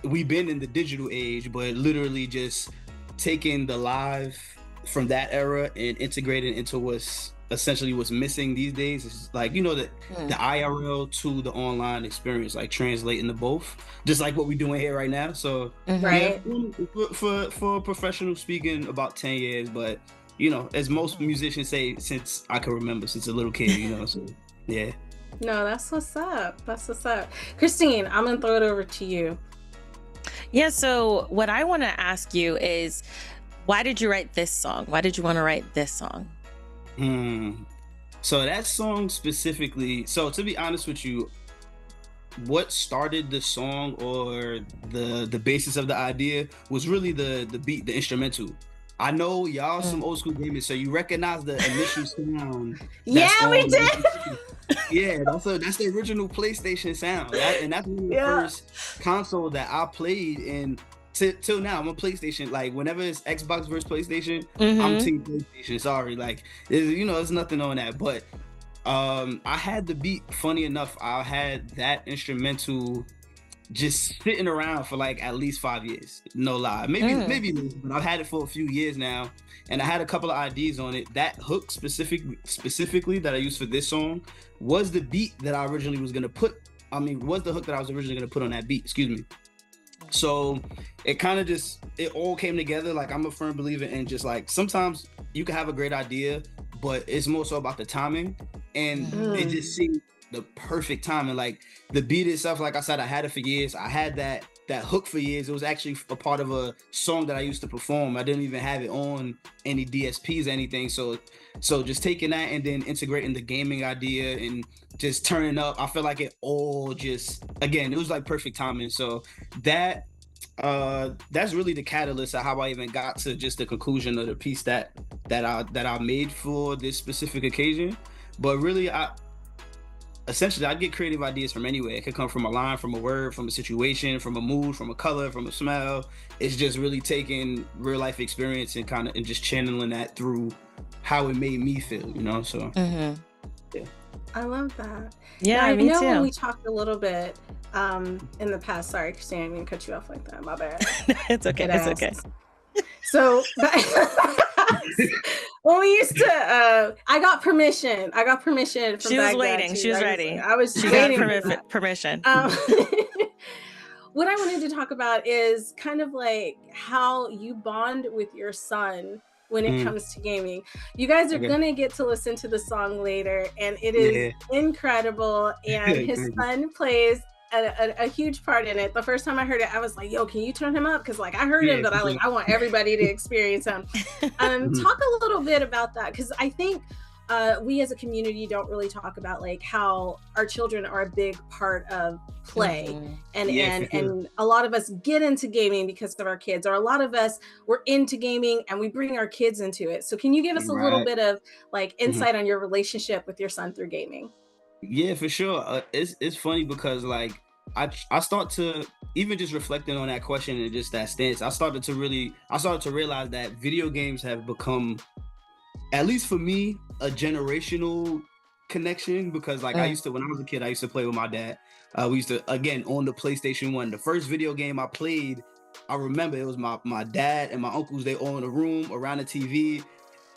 we've been in the digital age, but literally just taking the live from that era and integrating into what's essentially what's missing these days. Is like, you know, the IRL to the online experience, like translating to both, just like what we're doing here right now. So
Right.
yeah, for professional speaking, about 10 years, but you know, as most musicians say, since I can remember, since a little kid, you know. So yeah.
No, that's what's up. That's what's up. Christine, I'm gonna throw it over to you.
Yeah, so what I want to ask you is, why did you write this song? Why did you want to write this song?
So that song specifically, so to be honest with you, what started the song, or the basis of the idea, was really the beat, the instrumental. I know y'all some old school gamers, so you recognize the initial sound.
Yeah, we did.
Yeah, that's the original PlayStation sound, and that's one of the first console that I played in. Till now, I'm a PlayStation. Like, whenever it's Xbox versus PlayStation, I'm team PlayStation. Sorry, like, you know, there's nothing on that. But I had the beat. Funny enough, I had that instrumental just sitting around for like at least 5 years. No lie, maybe less, but I've had it for a few years now, and I had a couple of ideas on it. That hook specifically that I used for this song was the beat that I originally was gonna put. Was the hook that I was originally gonna put on that beat. Excuse me. So it kind of just, it all came together. Like, I'm a firm believer in just, like, sometimes you can have a great idea, but it's more so about the timing, and it just seemed the perfect timing. Like, the beat itself, like I said, I had it for years. I had that hook for years. It was actually a part of a song that I used to perform. I didn't even have it on any DSPs or anything. So just taking that and then integrating the gaming idea and just turning up, I feel like it all just, again, it was like perfect timing. So that's really the catalyst of how I even got to just the conclusion of the piece that I made for this specific occasion. But really, essentially, I get creative ideas from anywhere. It could come from a line, from a word, from a situation, from a mood, from a color, from a smell. It's just really taking real life experience and just channeling that through how it made me feel, you know? So yeah.
I love that.
Yeah,
now,
me
I know
too.
when we talked a little bit in the past, sorry, Christine, I didn't cut you off like that. My bad.
It's okay. It's okay.
So when we used to, I got permission. From
She was
Baghdad
waiting. She was ready.
I was
She
waiting
got
for that.
permission.
What I wanted to talk about is kind of like how you bond with your son when it comes to gaming. You guys are gonna get to listen to the song later, and it is incredible. And his son plays a huge part in it. The first time I heard it, I was like, yo, can you turn him up? Because like I heard him, but I want everybody to experience him. Talk a little bit about that, because I think we as a community don't really talk about like how our children are a big part of play, and a lot of us get into gaming because of our kids, or a lot of us we're into gaming and we bring our kids into it. So can you give us a little bit of like insight on your relationship with your son through gaming?
Yeah, for sure. It's funny because like I start to, even just reflecting on that question and just that stance, I started to realize that video games have become, at least for me, a generational connection. Because like I used to, when I was a kid, I used to play with my dad. We used to, again, on the PlayStation 1. The first video game I played, I remember it was my dad and my uncles. They all in a room around the TV.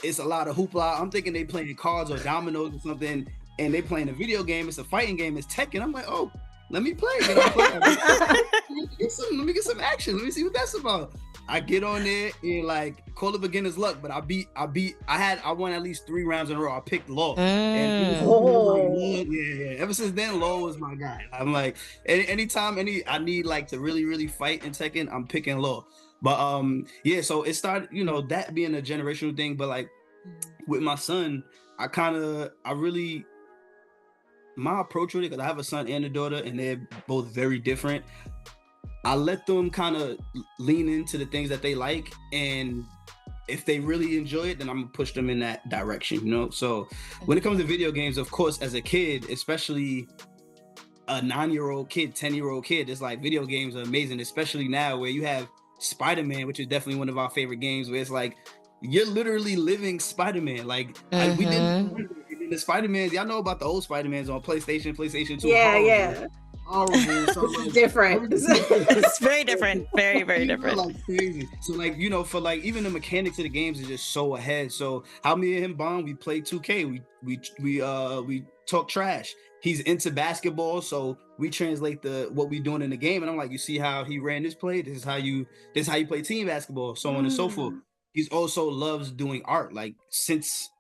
It's a lot of hoopla. I'm thinking they playing cards or dominoes or something, and they playing a video game. It's a fighting game. It's Tekken. I'm like, oh, let me play. Let me get some action. Let me see what that's about. I get on there and like call it beginner's luck, but I won at least 3 rounds in a row. I picked Law. And ever since then, Law was my guy. I'm like, anytime I need like to really, really fight in Tekken, I'm picking Law. But yeah, so it started, you know, that being a generational thing. But like with my son, my approach with it, because I have a son and a daughter, and they're both very different. I let them kind of lean into the things that they like, and if they really enjoy it, then I'm gonna push them in that direction, you know? So when it comes to video games, of course, as a kid, especially a 9-year-old kid, 10-year-old kid, it's like video games are amazing, especially now where you have Spider-Man, which is definitely one of our favorite games, where it's like, you're literally living Spider-Man. Like, we didn't the Spider-Mans, y'all know about the old Spider-Mans on PlayStation 2.
Yeah.
Horrible. So, like,
different.
It's very different. Very, very different.
Like crazy. So like, you know, for like even the mechanics of the games is just so ahead. So how me and him bond, we play 2K. We talk trash. He's into basketball, so we translate what we doing in the game. And I'm like, you see how he ran this play? This is how you play team basketball, so on and so forth. He's also loves doing art. Like since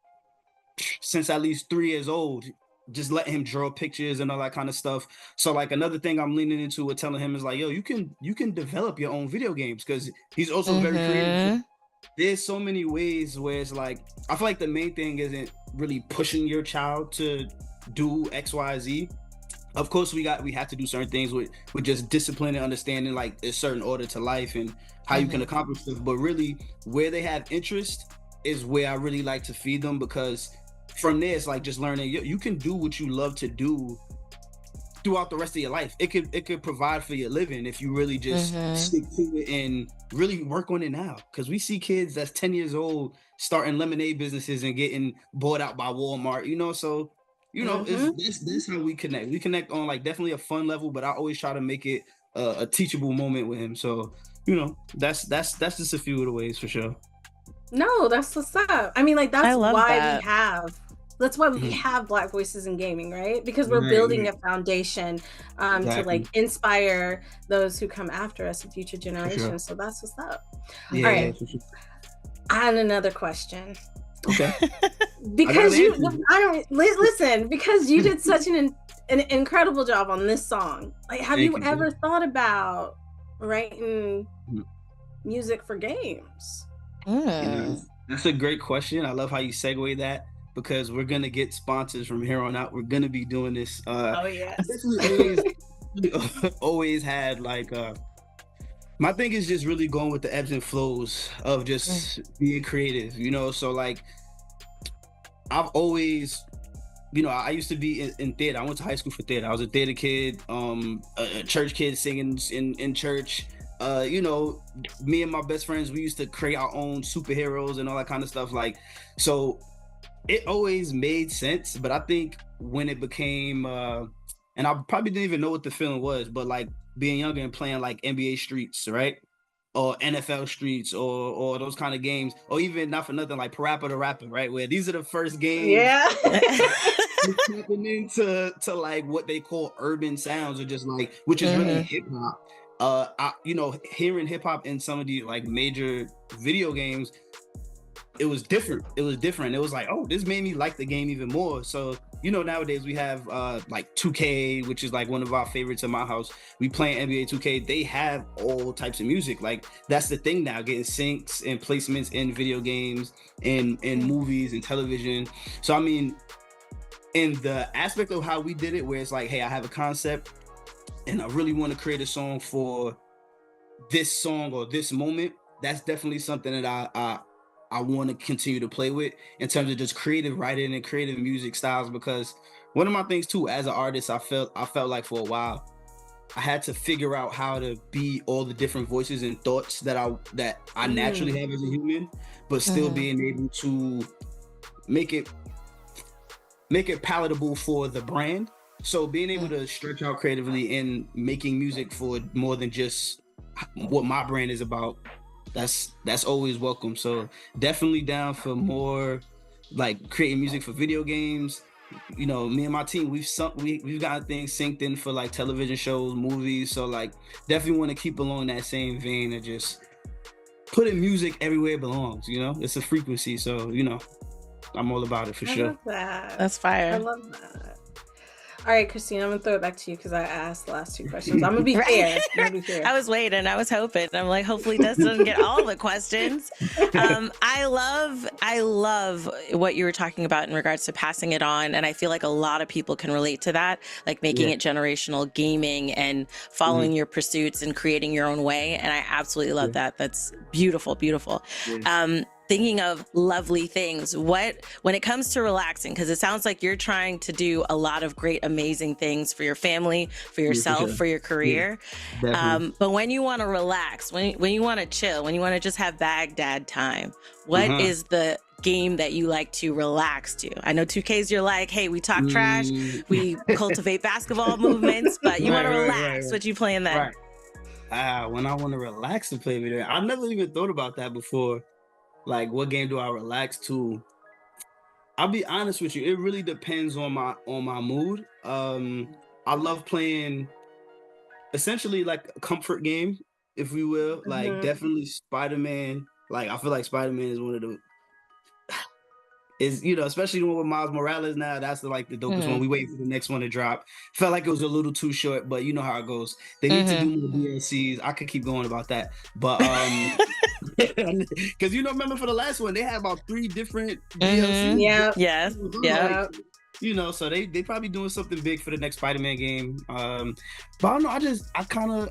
at least 3 years old, just letting him draw pictures and all that kind of stuff. So like another thing I'm leaning into with telling him is like, yo, you can develop your own video games, because he's also very creative. There's so many ways where it's like, I feel like the main thing isn't really pushing your child to do XYZ. Of course, we have to do certain things with just discipline and understanding like a certain order to life and how you can accomplish stuff. But really, where they have interest is where I really like to feed them, because from there it's like just learning you can do what you love to do throughout the rest of your life. It could provide for your living if you really just stick to it and really work on it now. Because we see kids that's 10 years old starting lemonade businesses and getting bought out by Walmart, you know. So you know, this how we connect. We connect on like definitely a fun level, but I always try to make it a teachable moment with him. So you know, that's just a few of the ways for sure.
No, that's what's up. I mean, like that's why we have Black Voices in Gaming, right? Because we're building a foundation to like inspire those who come after us in future generations. Sure. So that's what's up.
Yeah,
all right.
Sure.
I had another question.
Okay.
Because because you did such an incredible job on this song. Like, have you ever thought about writing music for games?
You know, that's a great question. I love how you segue that, because we're gonna get sponsors from here on out. We're gonna be doing this.
Oh yes.
Always had like my thing is just really going with the ebbs and flows of just being creative, you know. So like I've always, you know, I used to be in theater. I went to high school for theater. I was a theater kid, a church kid singing in church. You know, me and my best friends, we used to create our own superheroes and all that kind of stuff. Like, so it always made sense. But I think when it became, and I probably didn't even know what the feeling was, but like being younger and playing like NBA Streets, right? Or NFL Streets or those kind of games, or even not for nothing like Parappa the Rapper, right? Where these are the first games.
Yeah.
Tapping into like what they call urban sounds, or just like, which is really hip hop. You know, hearing hip hop in some of the like major video games, it was different. It was like, oh, this made me like the game even more. So, you know, nowadays we have like 2K, which is like one of our favorites in my house. We play NBA 2K. They have all types of music. Like, that's the thing now, getting syncs and placements in video games and movies and television. So, I mean, in the aspect of how we did it, where it's like, hey, I have a concept and I really want to create a song for this song or this moment, that's definitely something that I want to continue to play with in terms of just creative writing and creative music styles. Because one of my things too, as an artist, I felt like for a while I had to figure out how to be all the different voices and thoughts that I naturally have as a human, but still being able to make it palatable for the brand. So being able to stretch out creatively and making music for more than just what my brand is about, that's always welcome. So definitely down for more like creating music for video games. You know, me and my team, we've got things synced in for like television shows, movies. So like definitely want to keep along that same vein of just putting music everywhere it belongs. You know, it's a frequency. So, you know, I'm all about it for sure.
I love that.
That's fire.
I love that. All right, Christine, I'm gonna throw it back to you because I asked the last two questions. I'm gonna be fair.
I was waiting. I was hoping. I'm like, hopefully Des doesn't get all the questions. I love what you were talking about in regards to passing it on. And I feel like a lot of people can relate to that, like making it generational gaming and following your pursuits and creating your own way. And I absolutely love that. That's beautiful, beautiful. Thinking of lovely things, when it comes to relaxing, because it sounds like you're trying to do a lot of great, amazing things for your family, for yourself, for your career. But when you want to relax, when you want to chill, when you want to just have Baghdad time, what is the game that you like to relax to? I know 2Ks, you're like, hey, we talk trash, we cultivate basketball movements, but you want to relax. What you playing then?
When I want to relax and play video, I've never even thought about that before. Like, what game do I relax to? I'll be honest with you, it really depends on my mood. I love playing essentially like a comfort game, if we will. Like, definitely Spider-Man. Like, I feel like Spider-Man is one of the especially the one with Miles Morales now, that's the dopest one. We wait for the next one to drop. Felt like it was a little too short, but you know how it goes. They need to do more DLCs. I could keep going about that. But because remember for the last one, they had about 3 different DLCs.
Yeah.
Yes. Yeah.
So they probably doing something big for the next Spider-Man game. But I don't know, I kind of,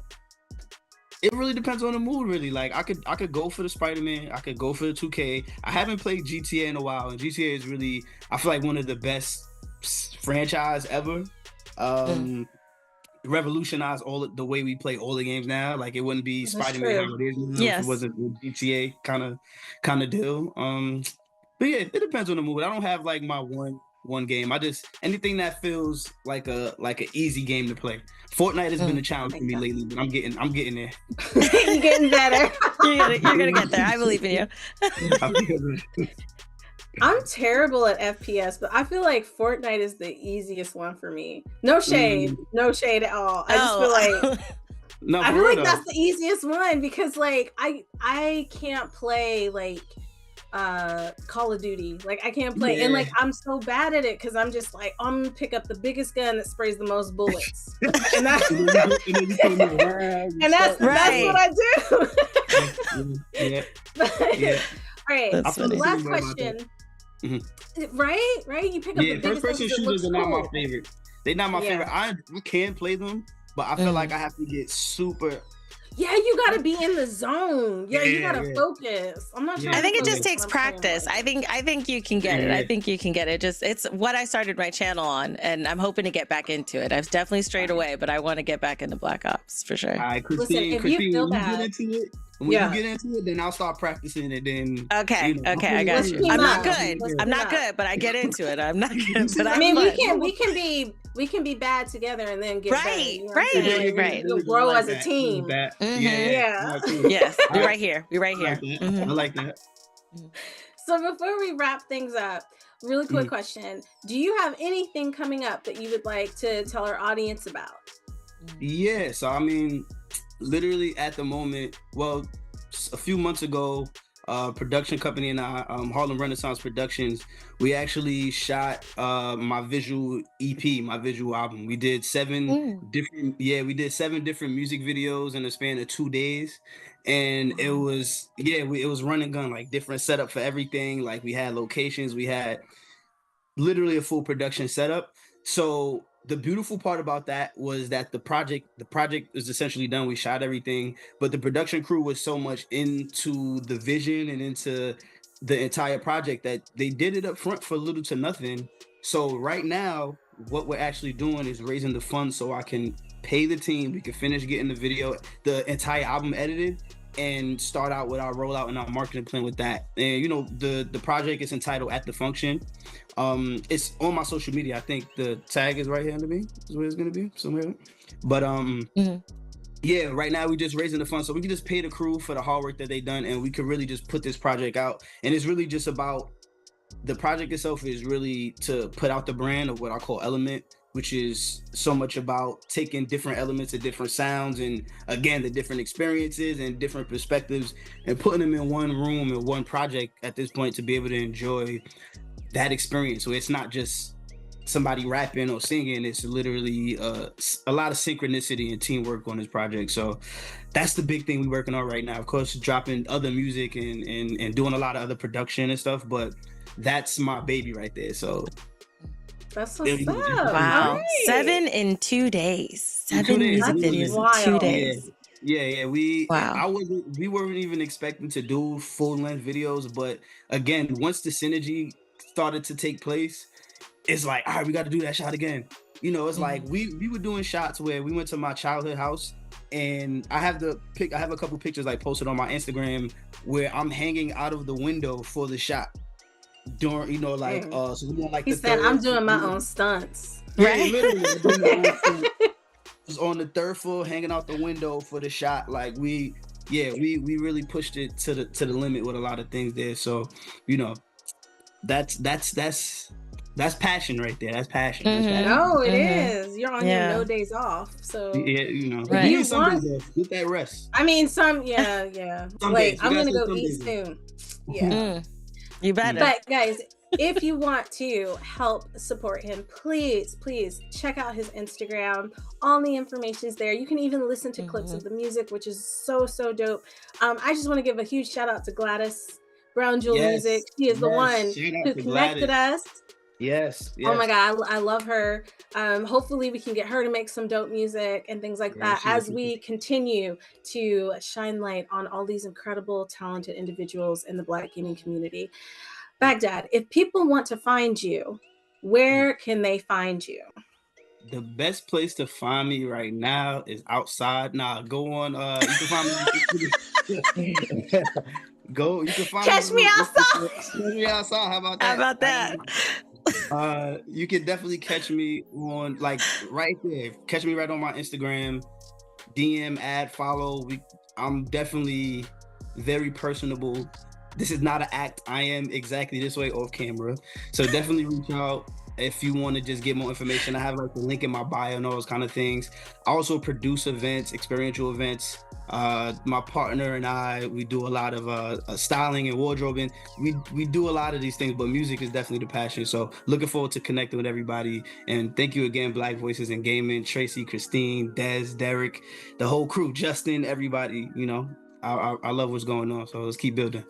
it really depends on the mood, really. Like, I could go for the Spider-Man. I could go for the 2K. I haven't played GTA in a while, and GTA is really, I feel like, one of the best franchise ever. Revolutionized the way we play all the games now. Like, it wouldn't be Spider-Man how it is now if it wasn't a GTA kind of deal. But yeah, it depends on the mood. I don't have like my one game. I just, anything that feels like a easy game to play. Fortnite has been a challenge for me lately, but I'm getting there.
You're getting better.
You're gonna get there. I believe in you.
I'm terrible at FPS, but I feel like Fortnite is the easiest one for me. No shade, no shade at all. I just feel like I feel like that's the easiest one because like I can't play like Call of Duty. Like, I can't play and like I'm so bad at it because I'm just like, I'm gonna pick up the biggest gun that sprays the most bullets. and that's what I do. All right, so the last question. Right? You pick up the biggest
first person shooters are not my favorite. They're not my favorite. I can play them, but I feel like I have to get super.
Yeah, you gotta be in the zone. You gotta focus. I'm not sure.
I think it just takes practice. I think you can get it. I think you can get it. It's what I started my channel on, and I'm hoping to get back into it. I've definitely strayed away, but I want to get back into Black Ops for sure.
All right, Christine, when you get into it, then I'll start practicing it. Then
okay, I got you. I'm not good. I'm not good, but I get into it. I'm not good, but
I mean, we can be bad together and then get better,
right.
We'll grow as a team.
Yes, we're right here.
I like that.
So before we wrap things up, really quick question: do you have anything coming up that you would like to tell our audience about?
Yeah, so I mean, literally at the moment, well, a few months ago, production company and I, Harlem Renaissance Productions, we actually shot my visual EP, my visual album. We did 7 different music videos in a span of 2 days. And it was, it was run and gun, like different setup for everything. Like, we had locations, we had literally a full production setup. So the beautiful part about that was that the project is essentially done. We shot everything, but the production crew was so much into the vision and into the entire project that they did it up front for little to nothing. So right now, what we're actually doing is raising the funds so I can pay the team. We can finish getting the entire album edited, and start out with our rollout and our marketing plan with that. And the project is entitled At the Function. It's on my social media. I think the tag is right here under me, is where it's gonna be somewhere. But right now we're just raising the funds so we can just pay the crew for the hard work that they've done, and we can really just put this project out. And it's really just about, the project itself is really to put out the brand of what I call Element, which is so much about taking different elements and different sounds and, again, the different experiences and different perspectives and putting them in one room and one project at this point to be able to enjoy that experience. So it's not just somebody rapping or singing. It's literally a lot of synchronicity and teamwork on this project. So that's the big thing we're working on right now. Of course, dropping other music and doing a lot of other production and stuff, but that's my baby right there. So
that's what's up.
Wow.
Right.
7 in 2 days. 7 music videos in 2 days.
Yeah. We weren't even expecting to do full length videos, but again, once the synergy started to take place, it's like, all right, we got to do that shot again. You know, it's like we were doing shots where we went to my childhood house, and I have a couple pictures like posted on my Instagram where I'm hanging out of the window for the shot. During, you know, like so we're doing like
he said, I'm doing my own stunts.
Right. Literally, was on the third floor hanging out the window for the shot. Like we really pushed it to the limit with a lot of things there. So, you know, that's passion right there. That's passion.
Mm-hmm. That's passion. No, it is. You're on your no days off. So
yeah, you know,
right.
You need some days off. Get that rest.
I mean, yeah. Wait, I'm gonna go eat soon. Yeah.
You better.
But guys, if you want to help support him, please check out his Instagram. All the information is there. You can even listen to clips of the music, which is so dope. I just want to give a huge shout out to Gladys Brown Jewel Music. She is the one who connected us.
Yes.
Oh my God, I love her. Hopefully we can get her to make some dope music and things like that as we continue to shine light on all these incredible, talented individuals in the Black gaming community. Baghdad, if people want to find you, where can they find you?
The best place to find me right now is outside. Go on. You can find me. You can find
Catch me outside.
Catch me outside. How about that? You can definitely catch me on like right there. Catch me right on my Instagram. DM, add, follow. I'm definitely very personable. This is not an act. I am exactly this way off camera. So definitely reach out if you want to just get more information. I have like the link in my bio and all those kind of things. I also produce events, experiential events. My partner and I, we do a lot of styling and wardrobing. We do a lot of these things, but music is definitely the passion. So looking forward to connecting with everybody. And thank you again, Black Voices in Gaming, Tracy, Christine, Des, Derek, the whole crew, Justin, everybody. You know, I love what's going on. So let's keep building.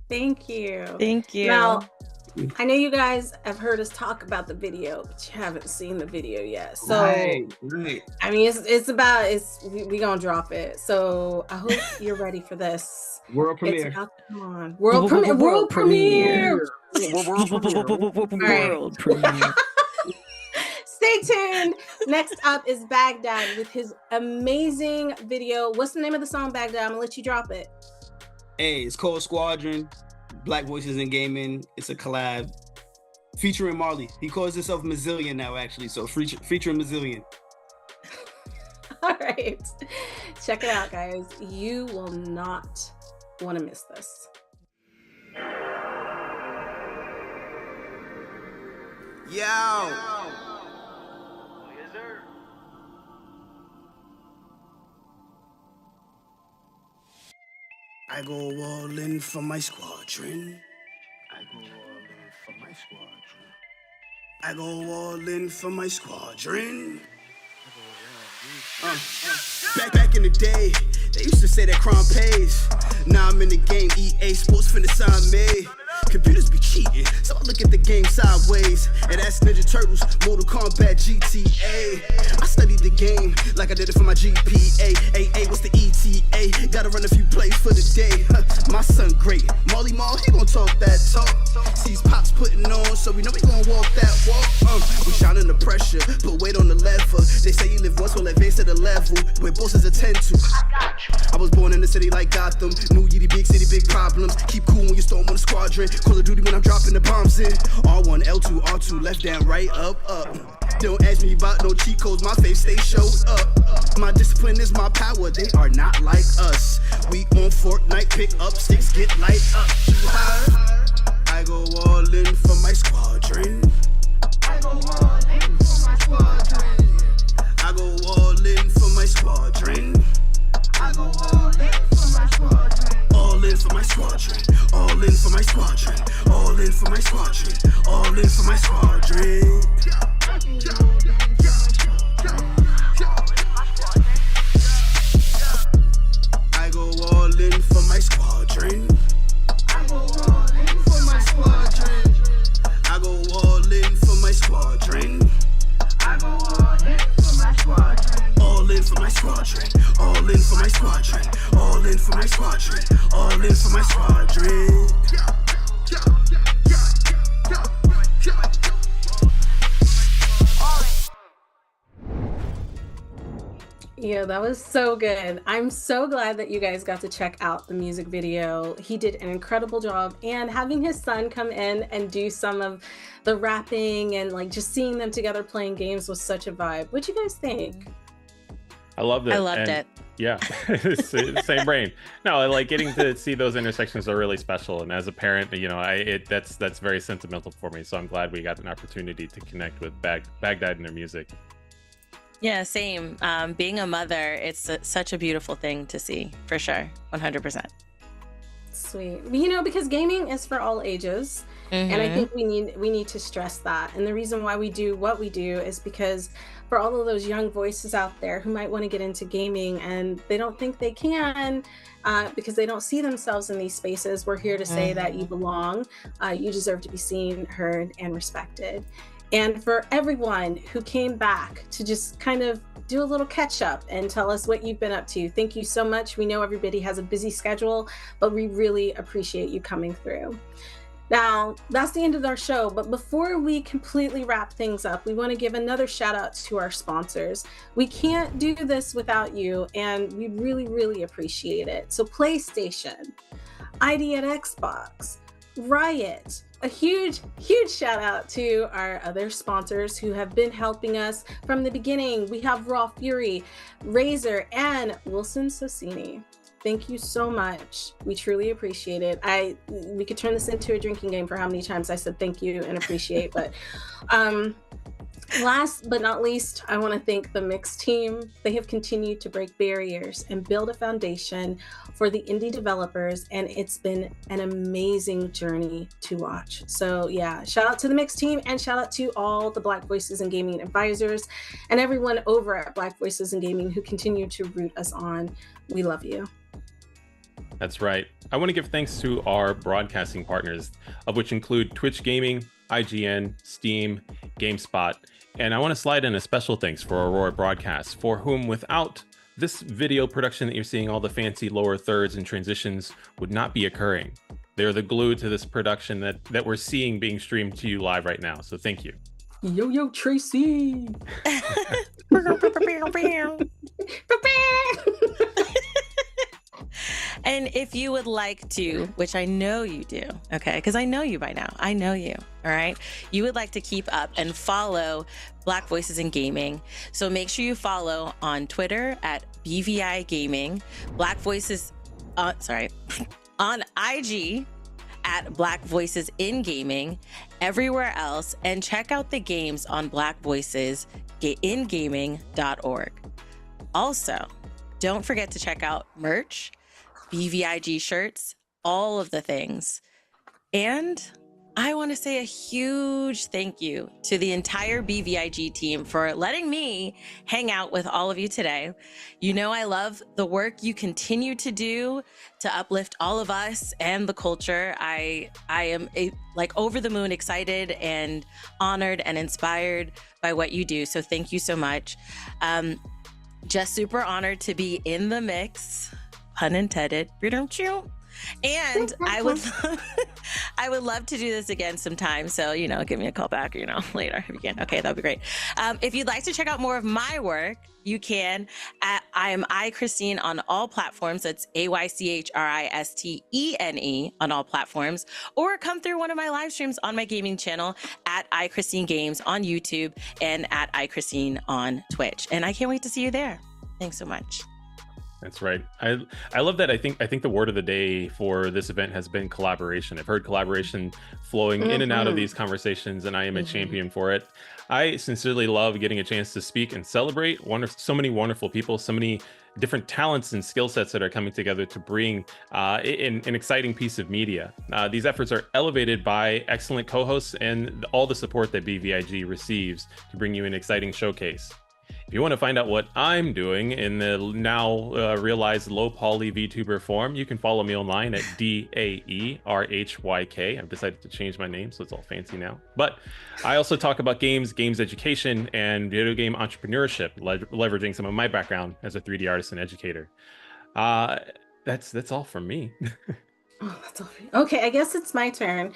Thank you.
Thank you.
Now, I know you guys have heard us talk about the video, but you haven't seen the video yet. So,
right.
I mean, we gonna drop it. So I hope you're ready for this.
World premiere.
It's about to come on. World premiere. World premiere.
World premiere.
Stay tuned. Next up is Baghdad with his amazing video. What's the name of the song, Baghdad? I'm gonna let you drop it.
Hey, it's called Squadron. Black Voices in Gaming. It's a collab featuring Marley. He calls himself Mazillion now, actually. So featuring Mazillion.
All right. Check it out, guys. You will not want to miss this.
Yo. I go all in for my squadron. I go all in for my squadron. I go all in for my squadron. Back in the day, they used to say that crime pays. Now I'm in the game, EA Sports finna sign me. Computers be cheating, so I look at the game sideways. And that's Ninja Turtles, Mortal Kombat, GTA. I studied the game like I did it for my GPA. AA, what's the ETA? Gotta run a few plays for the day. My son great, Marley Marl, he gon' talk that talk. Sees pops putting on, so we know we gon' walk that walk. We shining the pressure, put weight on the lever. They say you live once, we'll advance to the level where bosses attend to. I was born in the city like Gotham. New Yearly big city, big problems. Keep cool when you storm on the squadron. Call of Duty when I'm dropping the bombs in. R1, L2, R2, left, down, right, up. Don't ask me about no cheat codes, my face stay showed up. My discipline is my power, they are not like us. We on Fortnite, pick up sticks, get light up. I go all in for my squadron. I go all in for my squadron. I go all in for my squadron. I go all in for my squadron. All in for my squadron. All in for my squadron. All in for my squadron. All in for my squadron. I go all in for my squadron. I go all in for my squadron. I go all in for my squadron. I go all in for my squadron. All in for my squadron. All in for my squadron. All in for my squadron. All in for my squadron.
Yeah, that was so good. I'm so glad that you guys got to check out the music video. He did an incredible job, and having his son come in and do some of the rapping and like just seeing them together playing games was such a vibe. What'd you guys think?
I loved it.
I loved it.
Yeah, same brain. No, I like getting to see those intersections are really special. And as a parent, you know, that's very sentimental for me. So I'm glad we got an opportunity to connect with Baghdad and their music.
Yeah, same. Being a mother, it's such a beautiful thing to see, for sure. 100%.
Sweet. You know, because gaming is for all ages. And I think we need to stress that. And the reason why we do what we do is because for all of those young voices out there who might want to get into gaming and they don't think they can because they don't see themselves in these spaces, we're here to say that you belong. You deserve to be seen, heard, and respected. And for everyone who came back to just kind of do a little catch up and tell us what you've been up to, thank you so much. We know everybody has a busy schedule, but we really appreciate you coming through. Now, that's the end of our show, but before we completely wrap things up, we want to give another shout out to our sponsors. We can't do this without you, and we really, really appreciate it. So PlayStation, ID at Xbox, Riot, a huge shout out to our other sponsors who have been helping us from the beginning. We have Raw Fury, Razer, and Wilson Sassini. Thank you so much. We truly appreciate it. We could turn this into a drinking game for how many times I said thank you and appreciate, but last but not least, I want to thank the Mix team. They have continued to break barriers and build a foundation for the indie developers, and it's been an amazing journey to watch. So yeah, shout out to the Mix team and shout out to all the Black Voices in Gaming advisors and everyone over at Black Voices in Gaming who continue to root us on. We love you.
That's right. I want to give thanks to our broadcasting partners, of which include Twitch Gaming, IGN, Steam, GameSpot, and I want to slide in a special thanks for Aurora Broadcast, for whom without this video production that you're seeing, all the fancy lower thirds and transitions would not be occurring. They're the glue to this production that we're seeing being streamed to you live right now. So thank you.
Yo, Tracy.
And if you would like to, which I know you do, okay, because I know you by now, I know you, all right, you would like to keep up and follow Black Voices in Gaming. So make sure you follow on Twitter at BVI Gaming, Black Voices, on IG at Black Voices in Gaming, everywhere else, and check out the games on blackvoicesingaming.org. Also, don't forget to check out merch, BVIG shirts, all of the things. And I want to say a huge thank you to the entire BVIG team for letting me hang out with all of you today. You know, I love the work you continue to do to uplift all of us and the culture. I am over the moon excited and honored and inspired by what you do. So thank you so much. Just super honored to be in the mix, pun intended. And I would love to do this again sometime. So, give me a call back, later if you can. Okay, that'd be great. If you'd like to check out more of my work, you can. I am iChristine on all platforms. That's AYCHRISTENE on all platforms. Or come through one of my live streams on my gaming channel at iChristine Games on YouTube and at iChristine on Twitch. And I can't wait to see you there. Thanks so much.
That's right. I love that. I think the word of the day for this event has been collaboration. I've heard collaboration flowing in and out of these conversations, and I am a champion for it. I sincerely love getting a chance to speak and celebrate so many wonderful people, so many different talents and skill sets that are coming together to bring an exciting piece of media. These efforts are elevated by excellent co-hosts and all the support that BVIG receives to bring you an exciting showcase. If you want to find out what I'm doing in the now realized low poly VTuber form, you can follow me online at DAERHYK. I've decided to change my name, so it's all fancy now. But I also talk about games education, and video game entrepreneurship, leveraging some of my background as a 3D artist and educator. That's all from me.
Oh, that's all right. Okay, I guess it's my turn.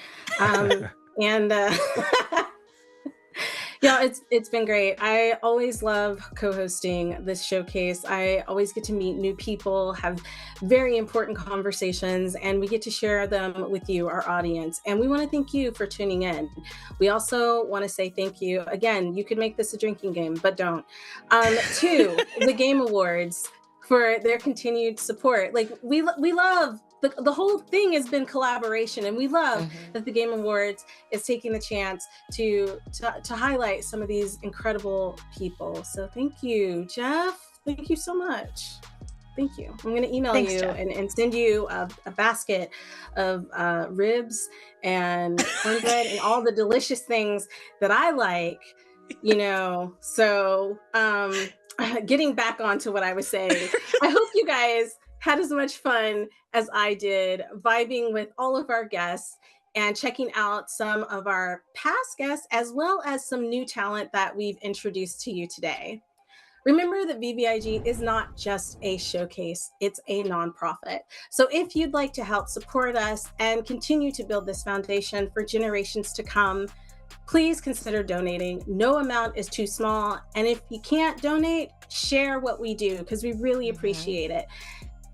Yeah, it's been great. I always love co-hosting this showcase. I always get to meet new people, have very important conversations, and we get to share them with you, our audience. And we want to thank you for tuning in. We also want to say thank you. Again, you could make this a drinking game, but don't. To the Game Awards for their continued support. Like we love the whole thing has been collaboration, and we love that the Game Awards is taking the chance to highlight some of these incredible people. So thank you, Jeff. Thank you so much. Thank you. I'm going to email you and send you a basket of ribs and cornbread and all the delicious things that I like, So getting back onto what I was saying, I hope you guys had as much fun as I did vibing with all of our guests and checking out some of our past guests, as well as some new talent that we've introduced to you today. Remember that VVIG is not just a showcase, it's a nonprofit. So if you'd like to help support us and continue to build this foundation for generations to come, please consider donating. No amount is too small. And if you can't donate, share what we do, because we really appreciate it.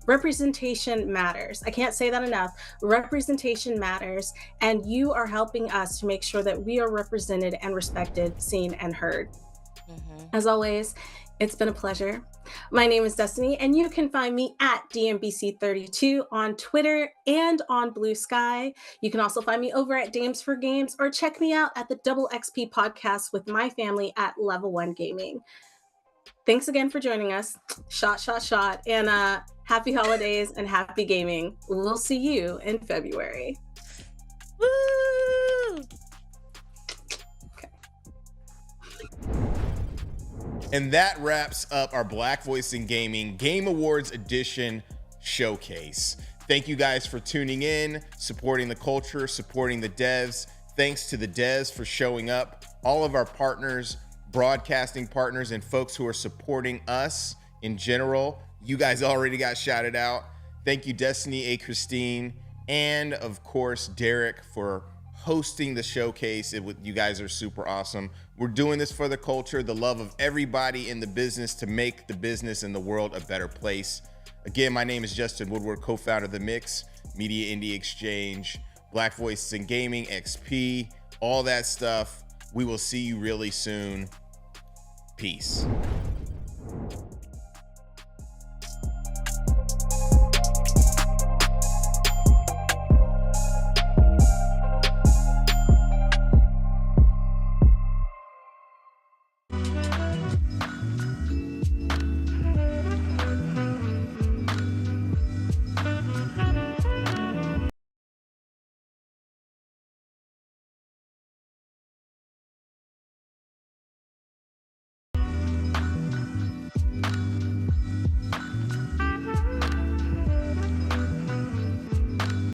Representation matters. I can't say that enough. Representation matters, and you are helping us to make sure that we are represented and respected, seen, and heard. As always, it's been a pleasure. My name is Destiny, and you can find me at DMBC32 on Twitter and on Blue Sky. You can also find me over at Dames for Games, or check me out at the Double XP podcast with my family at Level 1 Gaming. Thanks again for joining us. Shot. And happy holidays and happy gaming. We'll see you in February.
Woo!
And that wraps up our Black Voice in Gaming Game Awards Edition showcase. Thank you guys for tuning in, supporting the culture, supporting the devs. Thanks to the devs for showing up. All of our partners, broadcasting partners, and folks who are supporting us in general. You guys already got shouted out. Thank you, Destiny, A. Christine, and of course, Derek, for hosting the showcase. You guys are super awesome. We're doing this for the culture, the love of everybody in the business, to make the business and the world a better place. Again, my name is Justin Woodward, co-founder of The Mix, Media Indie Exchange, Black Voices in Gaming, XP, all that stuff. We will see you really soon. Peace.